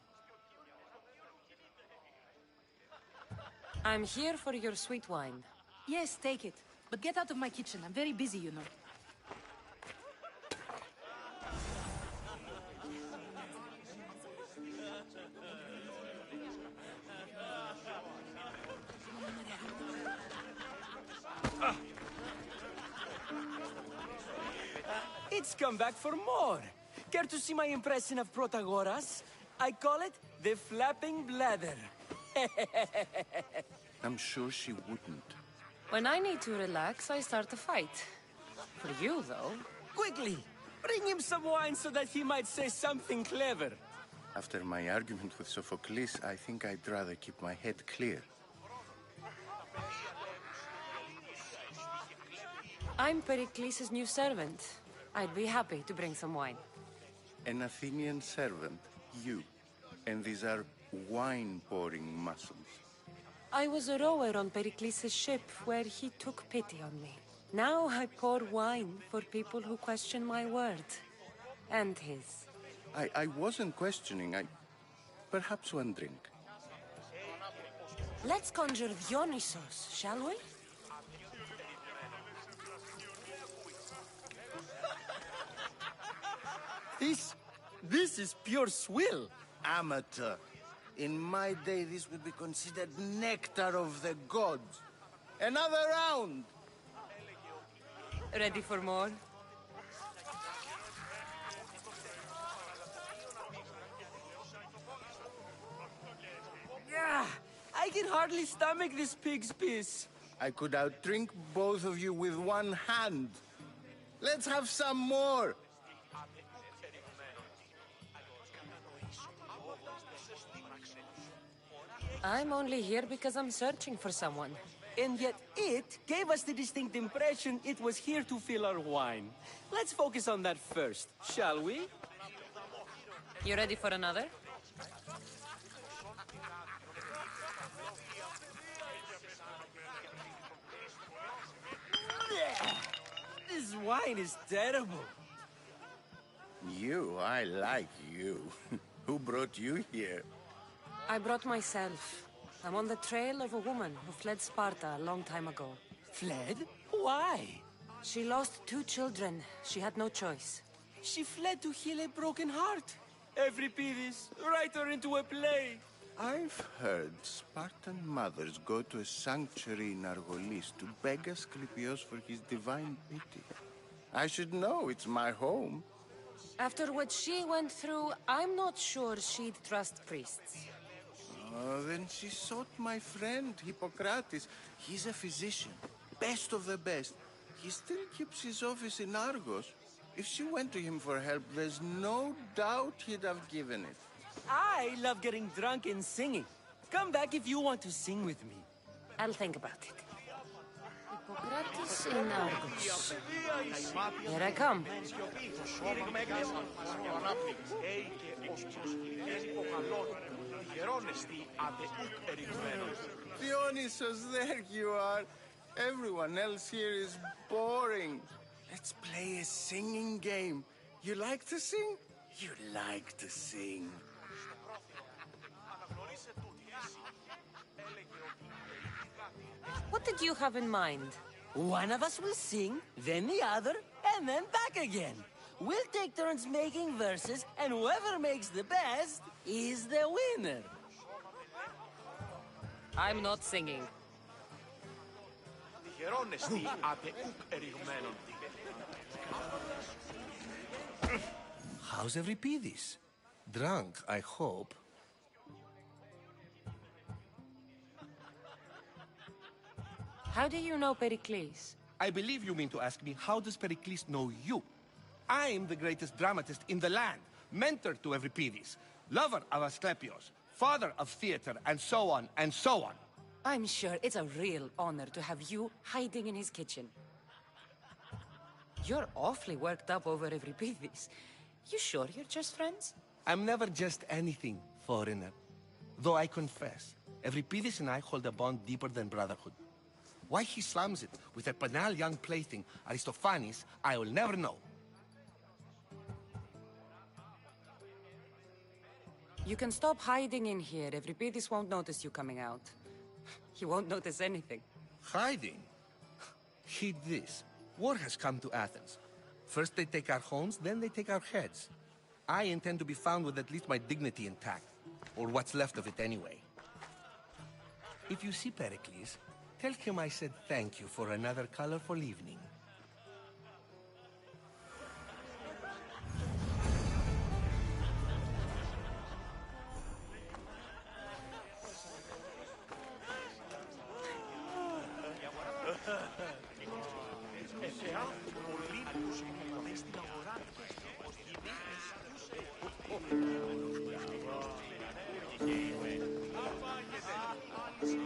[SPEAKER 1] I'm here for your sweet wine.
[SPEAKER 13] Yes, take it. But get out of my kitchen. I'm very busy, you know.
[SPEAKER 3] It's come back for more. Care to see my impression of Protagoras? I call it the flapping bladder.
[SPEAKER 7] I'm sure she wouldn't.
[SPEAKER 1] When I need to relax, I start a fight. For you, though.
[SPEAKER 3] Quickly! Bring him some wine so that he might say something clever.
[SPEAKER 7] After my argument with Sophocles, I think I'd rather keep my head clear.
[SPEAKER 1] I'm Pericles' new servant. I'd be happy to bring some wine.
[SPEAKER 7] An Athenian servant, you. And these are wine-pouring muscles.
[SPEAKER 1] I was a rower on Pericles' ship where he took pity on me. Now I pour wine for people who question my word. And his.
[SPEAKER 7] I wasn't questioning. Perhaps one drink.
[SPEAKER 1] Let's conjure Dionysos, shall we?
[SPEAKER 3] This is pure swill.
[SPEAKER 8] Amateur. In my day, this would be considered nectar of the gods. Another round!
[SPEAKER 1] Ready for more?
[SPEAKER 3] Yeah, I can hardly stomach this pig's piss.
[SPEAKER 8] I could outdrink both of you with one hand. Let's have some more!
[SPEAKER 1] I'm only here because I'm searching for someone.
[SPEAKER 3] And yet it gave us the distinct impression it was here to fill our wine. Let's focus on that first, shall we?
[SPEAKER 1] You ready for another?
[SPEAKER 3] This wine is terrible.
[SPEAKER 7] I like you. Who brought you here?
[SPEAKER 1] I brought myself. I'm on the trail of a woman who fled Sparta a long time ago.
[SPEAKER 3] Fled? Why?
[SPEAKER 1] She lost 2 children. She had no choice.
[SPEAKER 3] She fled to heal a broken heart. Euripides, write her into a play.
[SPEAKER 7] I've heard Spartan mothers go to a sanctuary in Argolis to beg Asclepios for his divine pity.
[SPEAKER 14] I should know, it's my home.
[SPEAKER 1] After what she went through, I'm not sure she'd trust priests.
[SPEAKER 14] Oh, then she sought my friend, Hippocrates. He's a physician, best of the best. He still keeps his office in Argos. If she went to him for help, there's no doubt he'd have given it.
[SPEAKER 3] I love getting drunk and singing. Come back if you want to sing with me.
[SPEAKER 1] I'll think about it. Hippocrates in Argos. Here I come.
[SPEAKER 14] Dionysus, there you are. Everyone else here is boring. Let's play a singing game. You like to sing? You like to sing.
[SPEAKER 1] What did you have in mind?
[SPEAKER 3] One of us will sing, then the other, and then back again. We'll take turns making verses, and whoever makes the best is the winner.
[SPEAKER 1] I'm not singing.
[SPEAKER 8] How's Euripides? Drunk, I hope.
[SPEAKER 1] How do you know Pericles?
[SPEAKER 8] I believe you mean to ask me, how does Pericles know you? I'm the greatest dramatist in the land, mentor to Euripides, lover of Asclepios, father of theater, and so on, and so on.
[SPEAKER 1] I'm sure it's a real honor to have you hiding in his kitchen. You're awfully worked up over Euripides. You sure you're just friends?
[SPEAKER 8] I'm never just anything, foreigner. Though I confess, Euripides and I hold a bond deeper than brotherhood. Why he slams it with a banal young plaything, Aristophanes, I will never know.
[SPEAKER 1] You can stop hiding in here. Euripides won't notice you coming out. He won't notice anything.
[SPEAKER 8] Hiding? Heed this. War has come to Athens. First they take our homes, then they take our heads. I intend to be found with at least my dignity intact. Or what's left of it anyway. If you see Pericles, tell him I said thank you for another colorful evening.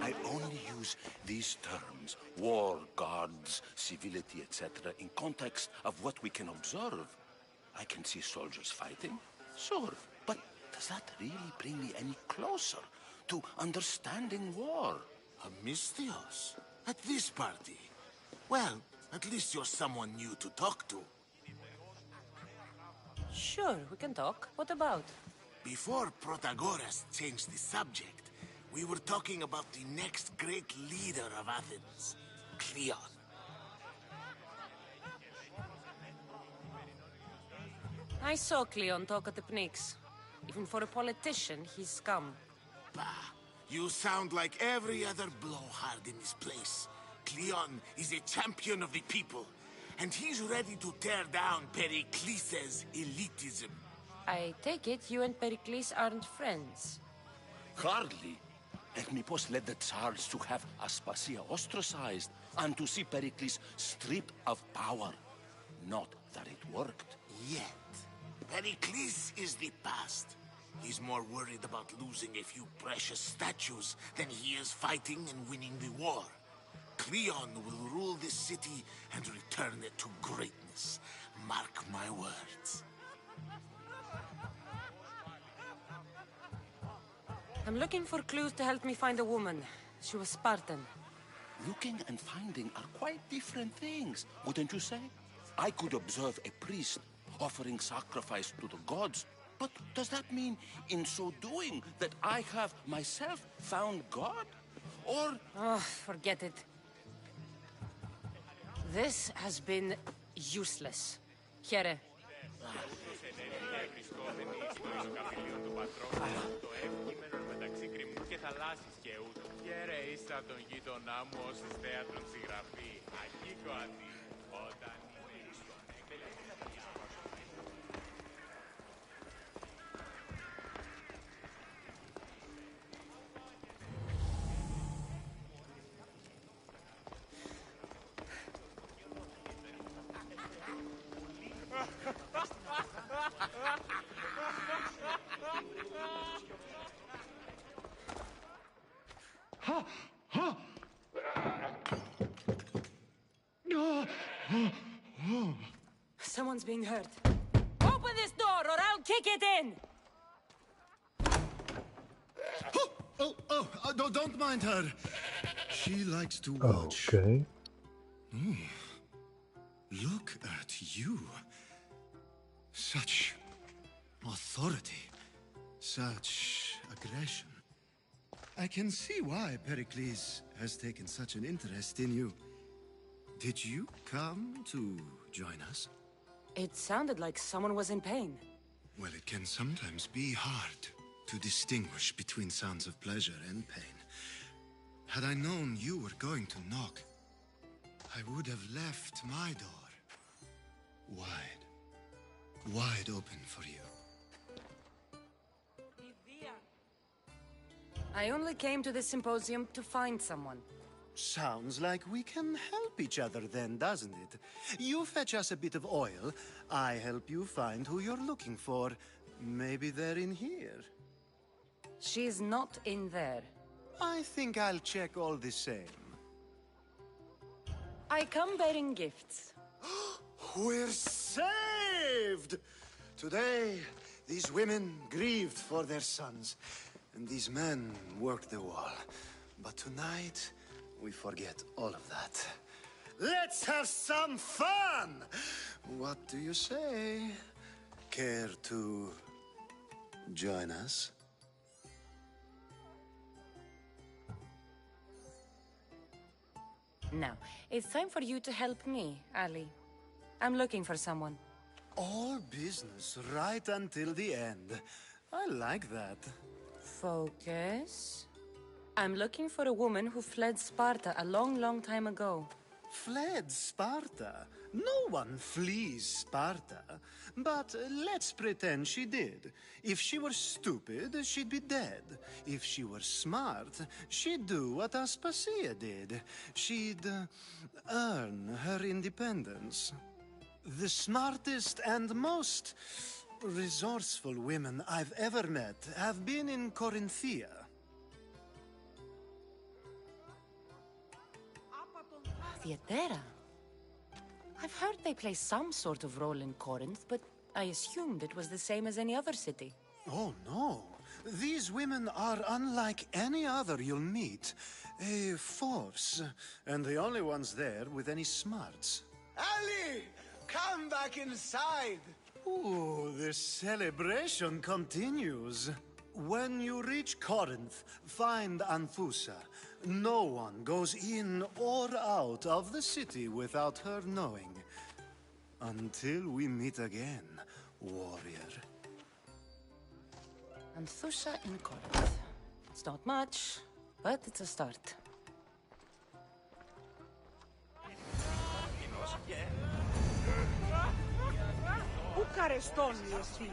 [SPEAKER 15] I only use these terms, war, gods, civility, etc., in context of what we can observe. I can see soldiers fighting, sure, but does that really bring me any closer to understanding war?
[SPEAKER 16] Amistios? At this party? Well, at least you're someone new to talk to.
[SPEAKER 1] Sure, we can talk. What about?
[SPEAKER 16] Before Protagoras changed the subject, we were talking about the next great leader of Athens, Cleon.
[SPEAKER 1] I saw Cleon talk at the Pnyx. Even for a politician, he's scum.
[SPEAKER 16] Bah, you sound like every other blowhard in this place. Cleon is a champion of the people, and he's ready to tear down Pericles' elitism.
[SPEAKER 1] I take it you and Pericles aren't friends.
[SPEAKER 15] Hardly. Hermippos led the Tsars to have Aspasia ostracized and to see Pericles stripped of power. Not that it worked.
[SPEAKER 16] Yet. Pericles is the past. He's more worried about losing a few precious statues than he is fighting and winning the war. Cleon will rule this city and return it to greatness. Mark my words.
[SPEAKER 1] I'm looking for clues to help me find a woman. She was Spartan.
[SPEAKER 15] Looking and finding are quite different things, wouldn't you say? I could observe a priest offering sacrifice to the gods, but does that mean, in so doing, that I have myself found God? Or...
[SPEAKER 1] Oh, forget it. This has been useless. Here. Someone's being hurt. Open this door or I'll kick it in!
[SPEAKER 12] Don't mind her. She likes to watch.
[SPEAKER 4] Okay.
[SPEAKER 12] Look at you. Such authority. Such aggression. I can see why Pericles has taken such an interest in you. Did you come to join us?
[SPEAKER 1] It sounded like someone was in pain.
[SPEAKER 12] Well, it can sometimes be hard to distinguish between sounds of pleasure and pain. Had I known you were going to knock, I would have left my door wide open for you.
[SPEAKER 1] I only came to the symposium to find someone.
[SPEAKER 12] Sounds like we can help each other then, doesn't it? You fetch us a bit of oil, I help you find who you're looking for. Maybe they're in here.
[SPEAKER 1] She's not in there.
[SPEAKER 12] I think I'll check all the same.
[SPEAKER 1] I come bearing gifts.
[SPEAKER 12] We're saved! Today, these women grieved for their sons, and these men worked the wall. But tonight, we forget all of that. Let's have some fun! What do you say? Care to join us?
[SPEAKER 1] Now, it's time for you to help me, Ali. I'm looking for someone.
[SPEAKER 12] All business right until the end. I like that.
[SPEAKER 1] Focus. I'm looking for a woman who fled Sparta a long time ago.
[SPEAKER 12] Fled Sparta? No one flees Sparta. But let's pretend she did. If she were stupid, she'd be dead. If she were smart, she'd do what Aspasia did. She'd earn her independence. The smartest and most resourceful women I've ever met have been in Corinthia.
[SPEAKER 1] Theatera. I've heard they play some sort of role in Corinth, but I assumed it was the same as any other city.
[SPEAKER 12] Oh, no. These women are unlike any other you'll meet. A force, and the only ones there with any smarts.
[SPEAKER 14] Ali! Come back inside!
[SPEAKER 12] Ooh, the celebration continues. When you reach Corinth, find Anfusa. No one goes in or out of the city without her knowing. Until we meet again, warrior.
[SPEAKER 1] Anthusa in Corinth. It's not much, but it's a start.
[SPEAKER 17] Πού καρεστώνει εσύ?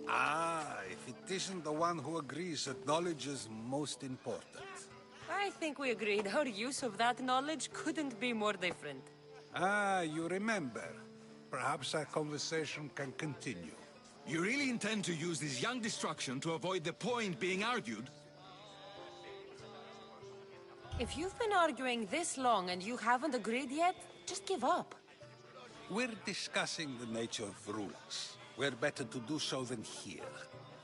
[SPEAKER 11] Ah, if it isn't the one who agrees that knowledge is most important.
[SPEAKER 1] I think we agreed our use of that knowledge couldn't be more different.
[SPEAKER 11] Ah, you remember. Perhaps our conversation can continue.
[SPEAKER 18] You really intend to use this young destruction to avoid the point being argued?
[SPEAKER 1] If you've been arguing this long and you haven't agreed yet, just give up.
[SPEAKER 11] We're discussing the nature of rules. Where better to do so than here?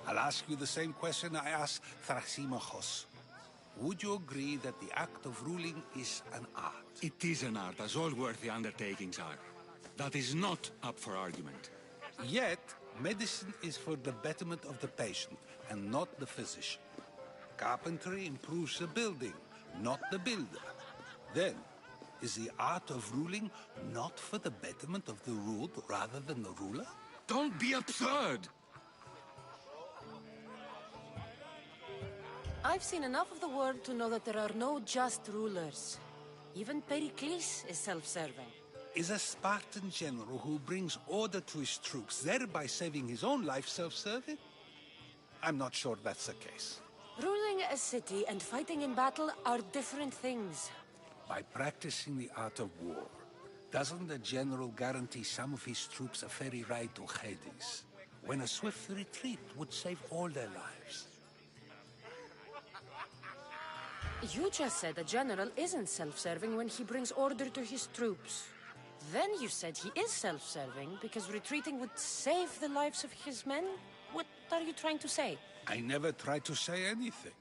[SPEAKER 11] I'll ask you the same question I asked Thrasymachos. would you agree that the act of ruling is an art?
[SPEAKER 18] It is an art, as all worthy undertakings are. That is not up for argument.
[SPEAKER 11] Yet, medicine is for the betterment of the patient, and not the physician. Carpentry improves the building, not the builder. Then, is the art of ruling not for the betterment of the ruled rather than the ruler?
[SPEAKER 18] Don't be absurd!
[SPEAKER 1] I've seen enough of the world to know that there are no just rulers. Even Pericles is self-serving.
[SPEAKER 11] Is a Spartan general who brings order to his troops, thereby saving his own life, self-serving? I'm not sure that's the case.
[SPEAKER 1] Ruling a city and fighting in battle are different things.
[SPEAKER 11] By practicing the art of war, doesn't the general guarantee some of his troops a ferry ride to Hades, when a swift retreat would save all their lives?
[SPEAKER 1] You just said a general isn't self-serving when he brings order to his troops. Then you said he is self-serving because retreating would save the lives of his men? What are you trying to say?
[SPEAKER 11] I never tried to say anything.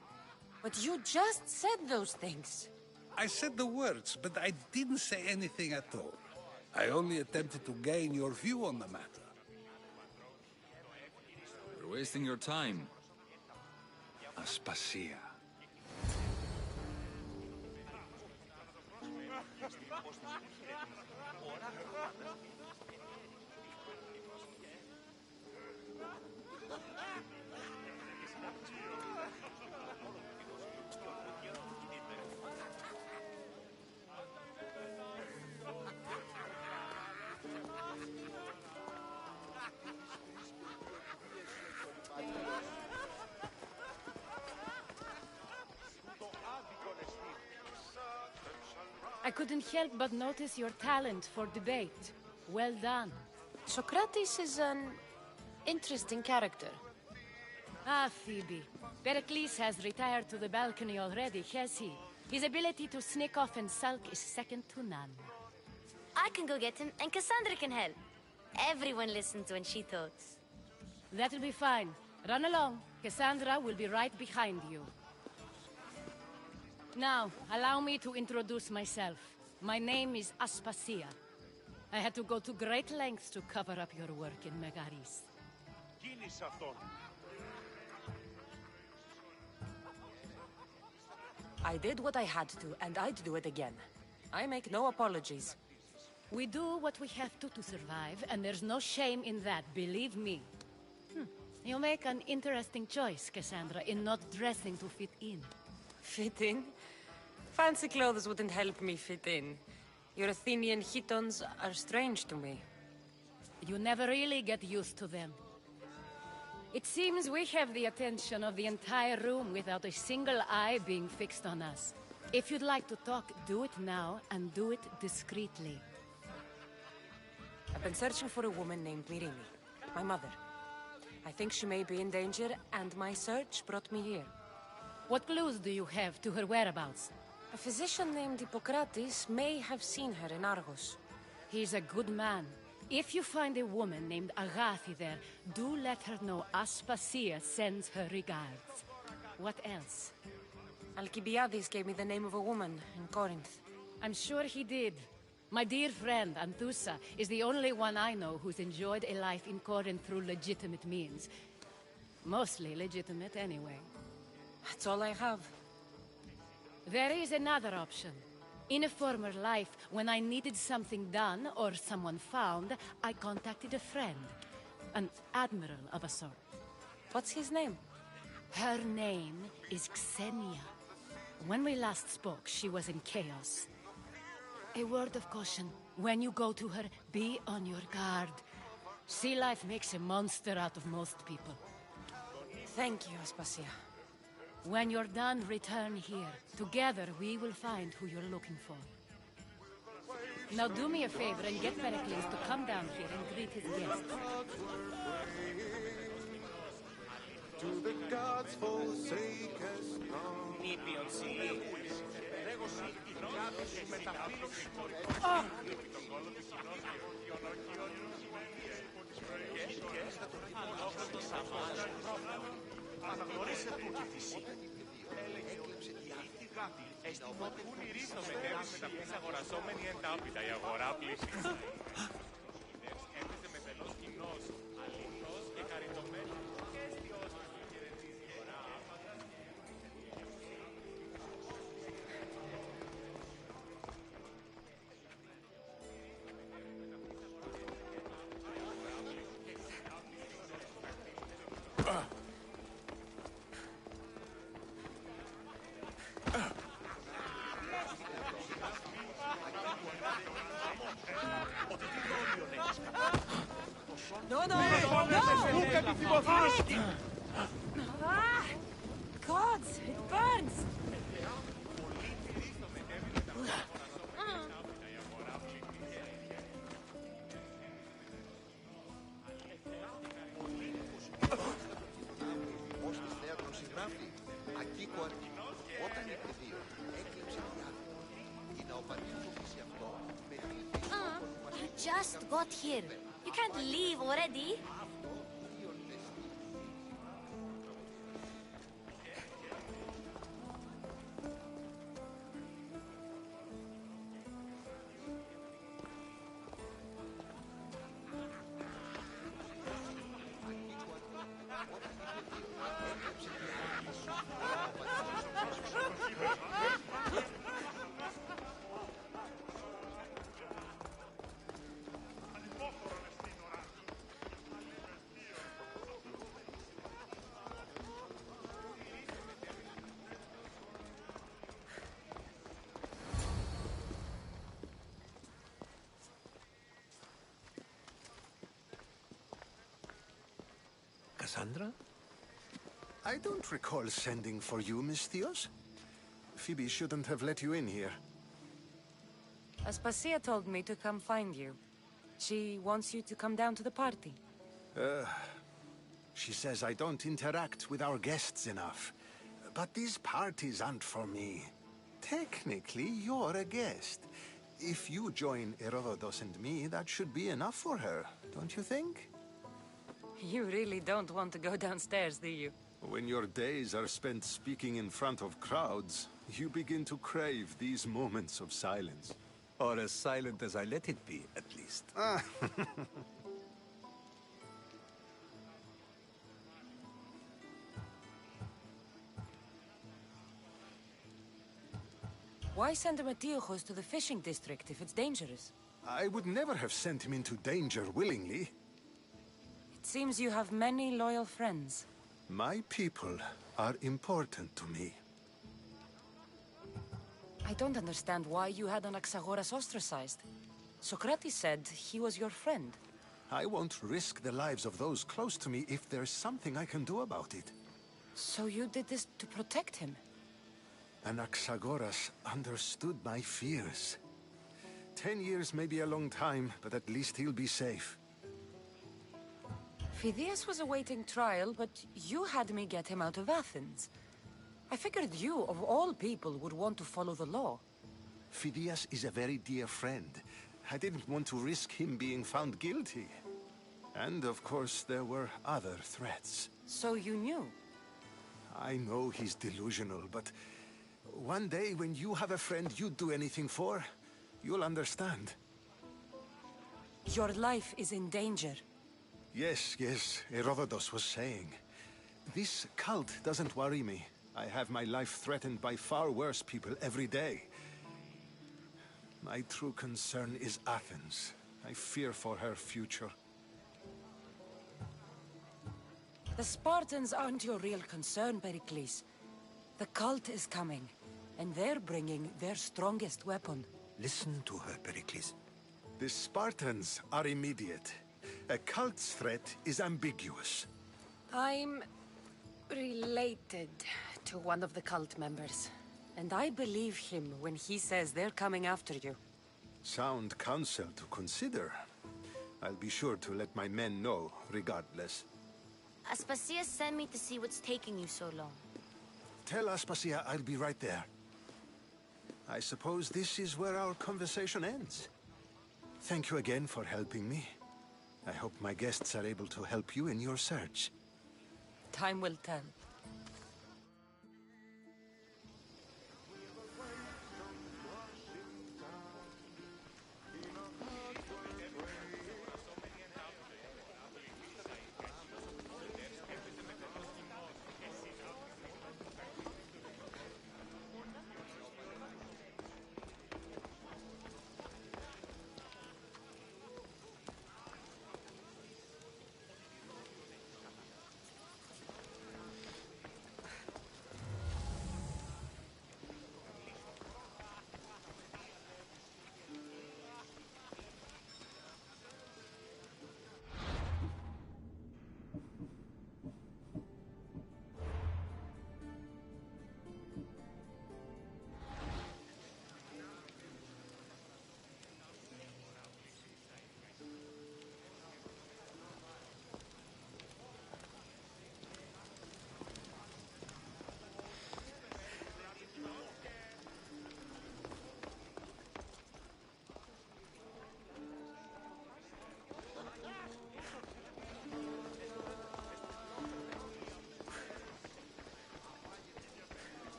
[SPEAKER 1] But you just said those things.
[SPEAKER 11] I said the words, but I didn't say anything at all. I only attempted to gain your view on the matter.
[SPEAKER 18] You're wasting your time. Aspasia.
[SPEAKER 19] I couldn't help but notice your talent for debate. Well done.
[SPEAKER 1] Socrates is an interesting character.
[SPEAKER 19] Ah, Phoebe. Pericles has retired to the balcony already, has he? His ability to sneak off and sulk is second to none.
[SPEAKER 9] I can go get him, and Cassandra can help. Everyone listens when she talks.
[SPEAKER 19] That'll be fine. Run along. Cassandra will be right behind you. Now, allow me to introduce myself. My name is Aspasia. I had to go to great lengths to cover up your work in Megaris.
[SPEAKER 1] I did what I had to, and I'd do it again. I make no apologies.
[SPEAKER 19] We do what we have to survive, and there's no shame in that, believe me. You make an interesting choice, Cassandra, in not dressing to fit in.
[SPEAKER 1] Fit in? Fancy clothes wouldn't help me fit in. Your Athenian chitons are strange to me.
[SPEAKER 19] You never really get used to them. It seems we have the attention of the entire room without a single eye being fixed on us. If you'd like to talk, do it now, and do it discreetly.
[SPEAKER 1] I've been searching for a woman named Myrimi, my mother. I think she may be in danger, and my search brought me here.
[SPEAKER 19] What clues do you have to her whereabouts?
[SPEAKER 1] A physician named Hippocrates may have seen her in Argos.
[SPEAKER 19] He's a good man. If you find a woman named Agathi there, do let her know Aspasia sends her regards. What else?
[SPEAKER 1] Alcibiades gave me the name of a woman in Corinth.
[SPEAKER 19] I'm sure he did. My dear friend, Anthusa, is the only one I know who's enjoyed a life in Corinth through legitimate means. Mostly legitimate, anyway.
[SPEAKER 1] That's all I have.
[SPEAKER 19] There is another option. In a former life, when I needed something done or someone found, I contacted a friend. An admiral of a sort.
[SPEAKER 1] What's his name?
[SPEAKER 19] Her name is Xenia. When we last spoke, she was in chaos. A word of caution. When you go to her, be on your guard. Sea life makes a monster out of most people.
[SPEAKER 1] Thank you, Aspasia.
[SPEAKER 19] When you're done, return here. Together, we will find who you're looking for. Now do me a favor and get Pericles to come down here and greet his guests.
[SPEAKER 14] To the gods forsake us
[SPEAKER 2] Αναγνώρισε τούτη φυσή. Έλεγε ότι η
[SPEAKER 7] Μεταπίσεις αγοραζόμενοι εντάπειτα, η αγορά πλησίζει. Έρχεται με τελώς κοινός, αληθώς και χαριτωμένος και αισιός που χαιρετίζει η αγορά.
[SPEAKER 1] No, no, no! Ah! Gods, it burns!
[SPEAKER 9] You just got here. You can't leave already.
[SPEAKER 10] Cassandra?
[SPEAKER 20] I don't recall sending for you, Misthios. Phoebe shouldn't have let you in here.
[SPEAKER 1] Aspasia told me to come find you. She wants you to come down to the party.
[SPEAKER 20] She says I don't interact with our guests enough. But these parties aren't for me. Technically, you're a guest. If you join Herodotus and me, that should be enough for her, don't you think?
[SPEAKER 1] You really don't want to go downstairs, do you?
[SPEAKER 20] When your days are spent speaking in front of crowds, you begin to crave these moments of silence.
[SPEAKER 10] Or as silent as I let it be, at least.
[SPEAKER 1] Why send Emetiochos to the fishing district if it's dangerous?
[SPEAKER 20] I would never have sent him into danger willingly.
[SPEAKER 1] It seems you have many loyal friends.
[SPEAKER 20] My people are important to me.
[SPEAKER 1] I don't understand why you had Anaxagoras ostracized. Socrates said he was your friend.
[SPEAKER 20] I won't risk the lives of those close to me if there's something I can do about it.
[SPEAKER 1] So you did this to protect him?
[SPEAKER 20] Anaxagoras understood my fears. 10 years may be a long time, but at least he'll be safe.
[SPEAKER 1] Phidias was awaiting trial, but you had me get him out of Athens. I figured you, of all people, would want to follow the law.
[SPEAKER 20] Phidias is a very dear friend. I didn't want to risk him being found guilty. And, of course, there were other threats.
[SPEAKER 1] So you knew?
[SPEAKER 20] I know he's delusional, but one day when you have a friend you'd do anything for, you'll understand.
[SPEAKER 1] Your life is in danger.
[SPEAKER 20] Yes, Herodotus was saying. This cult doesn't worry me. I have my life threatened by far worse people every day. My true concern is Athens. I fear for her future.
[SPEAKER 1] The Spartans aren't your real concern, Pericles. The cult is coming, and they're bringing their strongest weapon.
[SPEAKER 10] Listen to her, Pericles.
[SPEAKER 20] The Spartans are immediate. A cult's threat is ambiguous.
[SPEAKER 1] I'm related to one of the cult members, and I believe him when he says they're coming after you.
[SPEAKER 20] Sound counsel to consider. I'll be sure to let my men know, regardless.
[SPEAKER 9] Aspasia sent me to see what's taking you so long.
[SPEAKER 20] Tell Aspasia I'll be right there. I suppose this is where our conversation ends. Thank you again for helping me. I hope my guests are able to help you in your search.
[SPEAKER 1] Time will tell.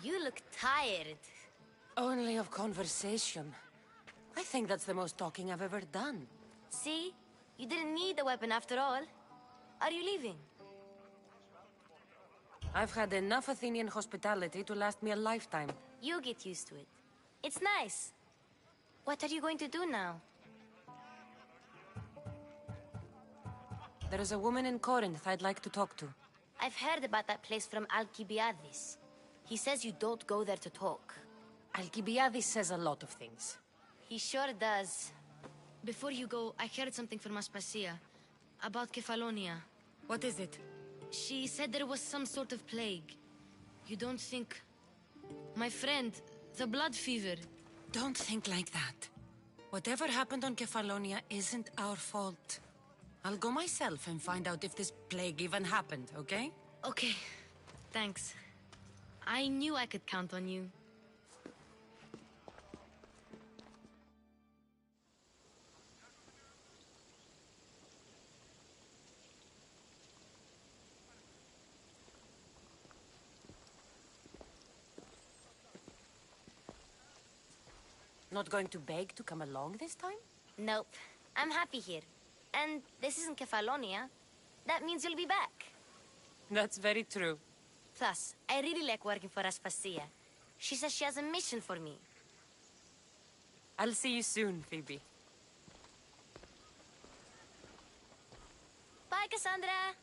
[SPEAKER 9] You look tired.
[SPEAKER 1] Only of conversation. I think that's the most talking I've ever done.
[SPEAKER 9] See? You didn't need the weapon after all. Are you leaving?
[SPEAKER 1] I've had enough Athenian hospitality to last me a lifetime.
[SPEAKER 9] You get used to it. It's nice. What are you going to do now?
[SPEAKER 1] There is a woman in Corinth I'd like to talk to.
[SPEAKER 9] I've heard about that place from Alcibiades. He says you don't go there to talk.
[SPEAKER 1] Alcibiades says a lot of things.
[SPEAKER 9] He sure does. Before you go, I heard something from Aspasia. About Kefalonia.
[SPEAKER 19] What is it?
[SPEAKER 9] She said there was some sort of plague. You don't think... My friend, the blood fever.
[SPEAKER 1] Don't think like that. Whatever happened on Kefalonia isn't our fault. I'll go myself and find out if this plague even happened, okay?
[SPEAKER 9] Okay. Thanks. I knew I could count on you.
[SPEAKER 1] Not going to beg to come along this time?
[SPEAKER 9] Nope. I'm happy here. And this isn't Kefalonia. That means you'll be back.
[SPEAKER 1] That's very true.
[SPEAKER 9] Plus, I really like working for Aspasia. She says she has a mission for me.
[SPEAKER 1] I'll see you soon, Phoebe.
[SPEAKER 9] Bye, Cassandra!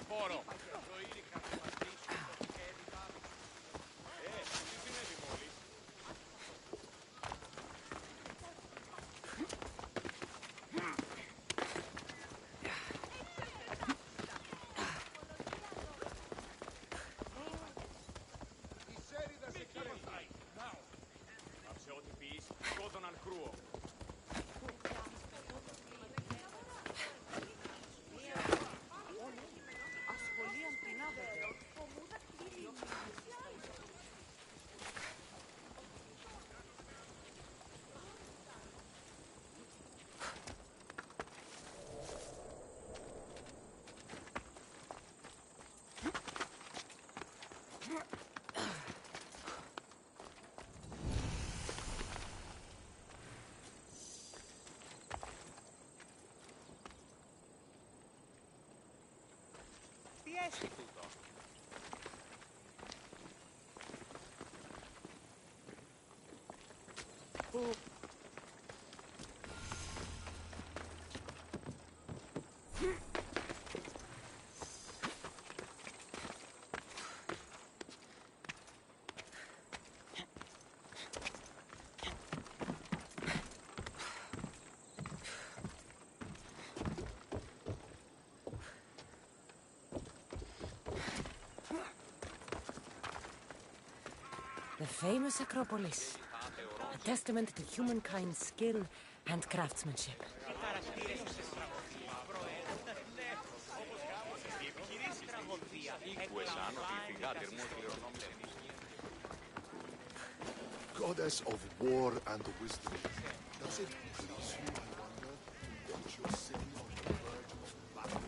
[SPEAKER 7] Πόρο. Το ήρυχα να μας δείξουν το χέρι τι συνέβη μόλις.
[SPEAKER 16] Η σέριδα σε κύριε. Άψε ό,τι πεις, σκότωναν κρούο.
[SPEAKER 1] The famous Acropolis. A testament to humankind's skill and craftsmanship.
[SPEAKER 21] Goddess of war and wisdom, does it please you, I wonder, to bench your city on the verge of battle?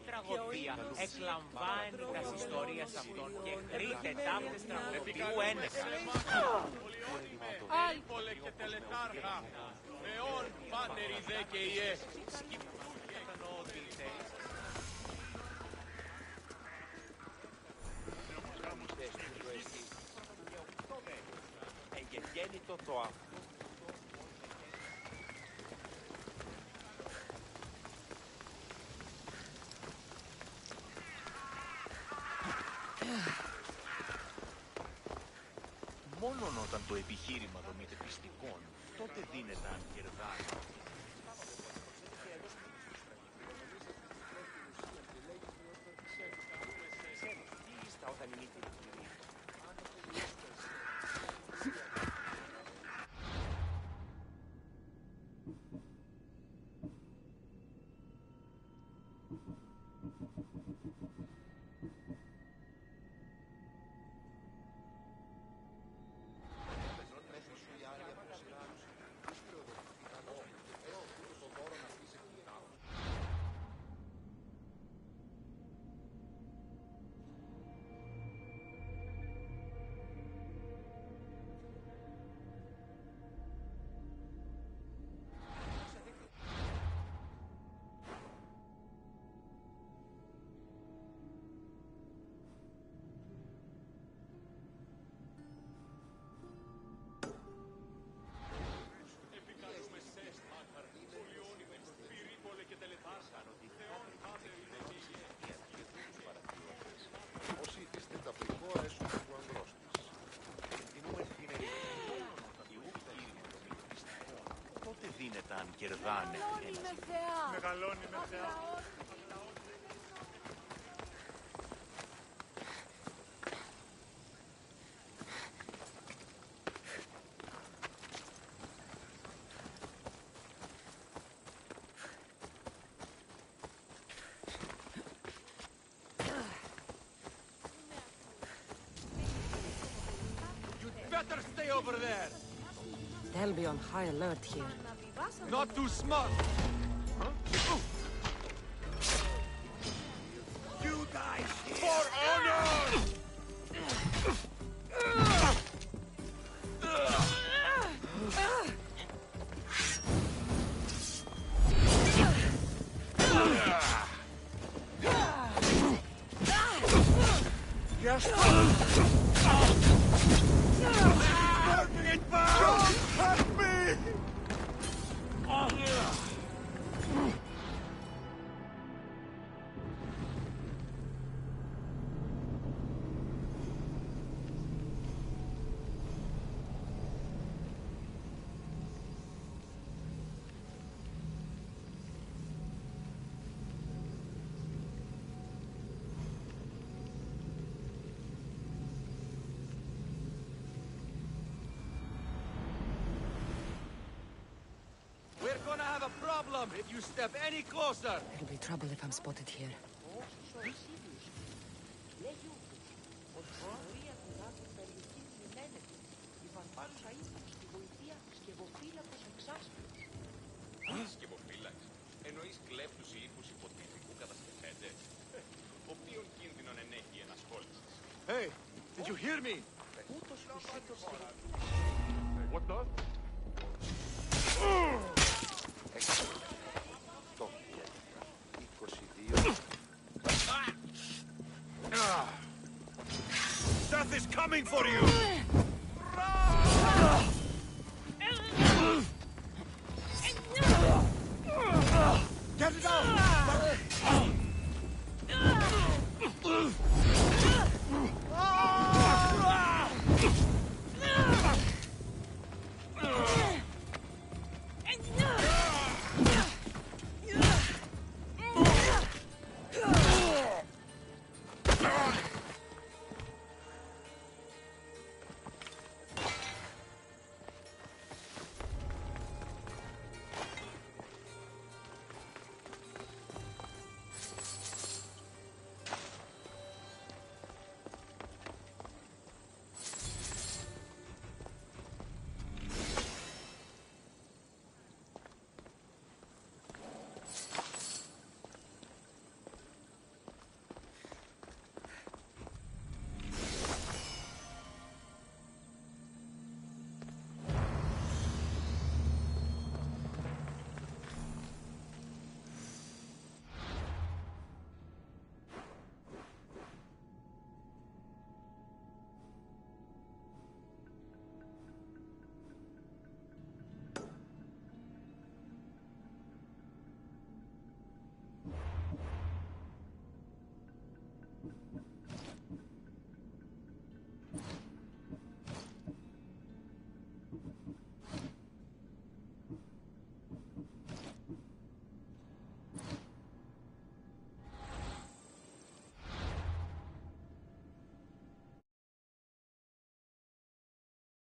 [SPEAKER 7] Τραγωδία εκλαμβάνει τας ιστορίας αυτών και χρήτε ταύτες τραγωδίου ένεκα.
[SPEAKER 22] Άλπολε και τελετάρχα, Θεόν πάτεροι δε και ιέ.
[SPEAKER 7] Εγγέννητο το αυτό. Μόνον όταν το επιχείρημα δομείται πιστικών, τότε δίνεται αν κερδάει. Όταν είναι δίνεται αν κερδάνε.
[SPEAKER 22] Μεγαλώνει με θεά. Better stay over there.
[SPEAKER 1] They'll be on high alert here.
[SPEAKER 22] Not too smart. Huh? You die for honor. Yes. problem if you step any closer.
[SPEAKER 1] There'll be trouble if I'm spotted here.
[SPEAKER 7] Σκευοφύλαξ. Εννοείς κλέπτους ή οίκους υποτιμητικού κατασκευέντε. Οποίον κίνδυνον ενέχει η ενασχόλησης.
[SPEAKER 22] Hey, did you hear me? What the?
[SPEAKER 16] Death is coming for you!
[SPEAKER 22] Get it out!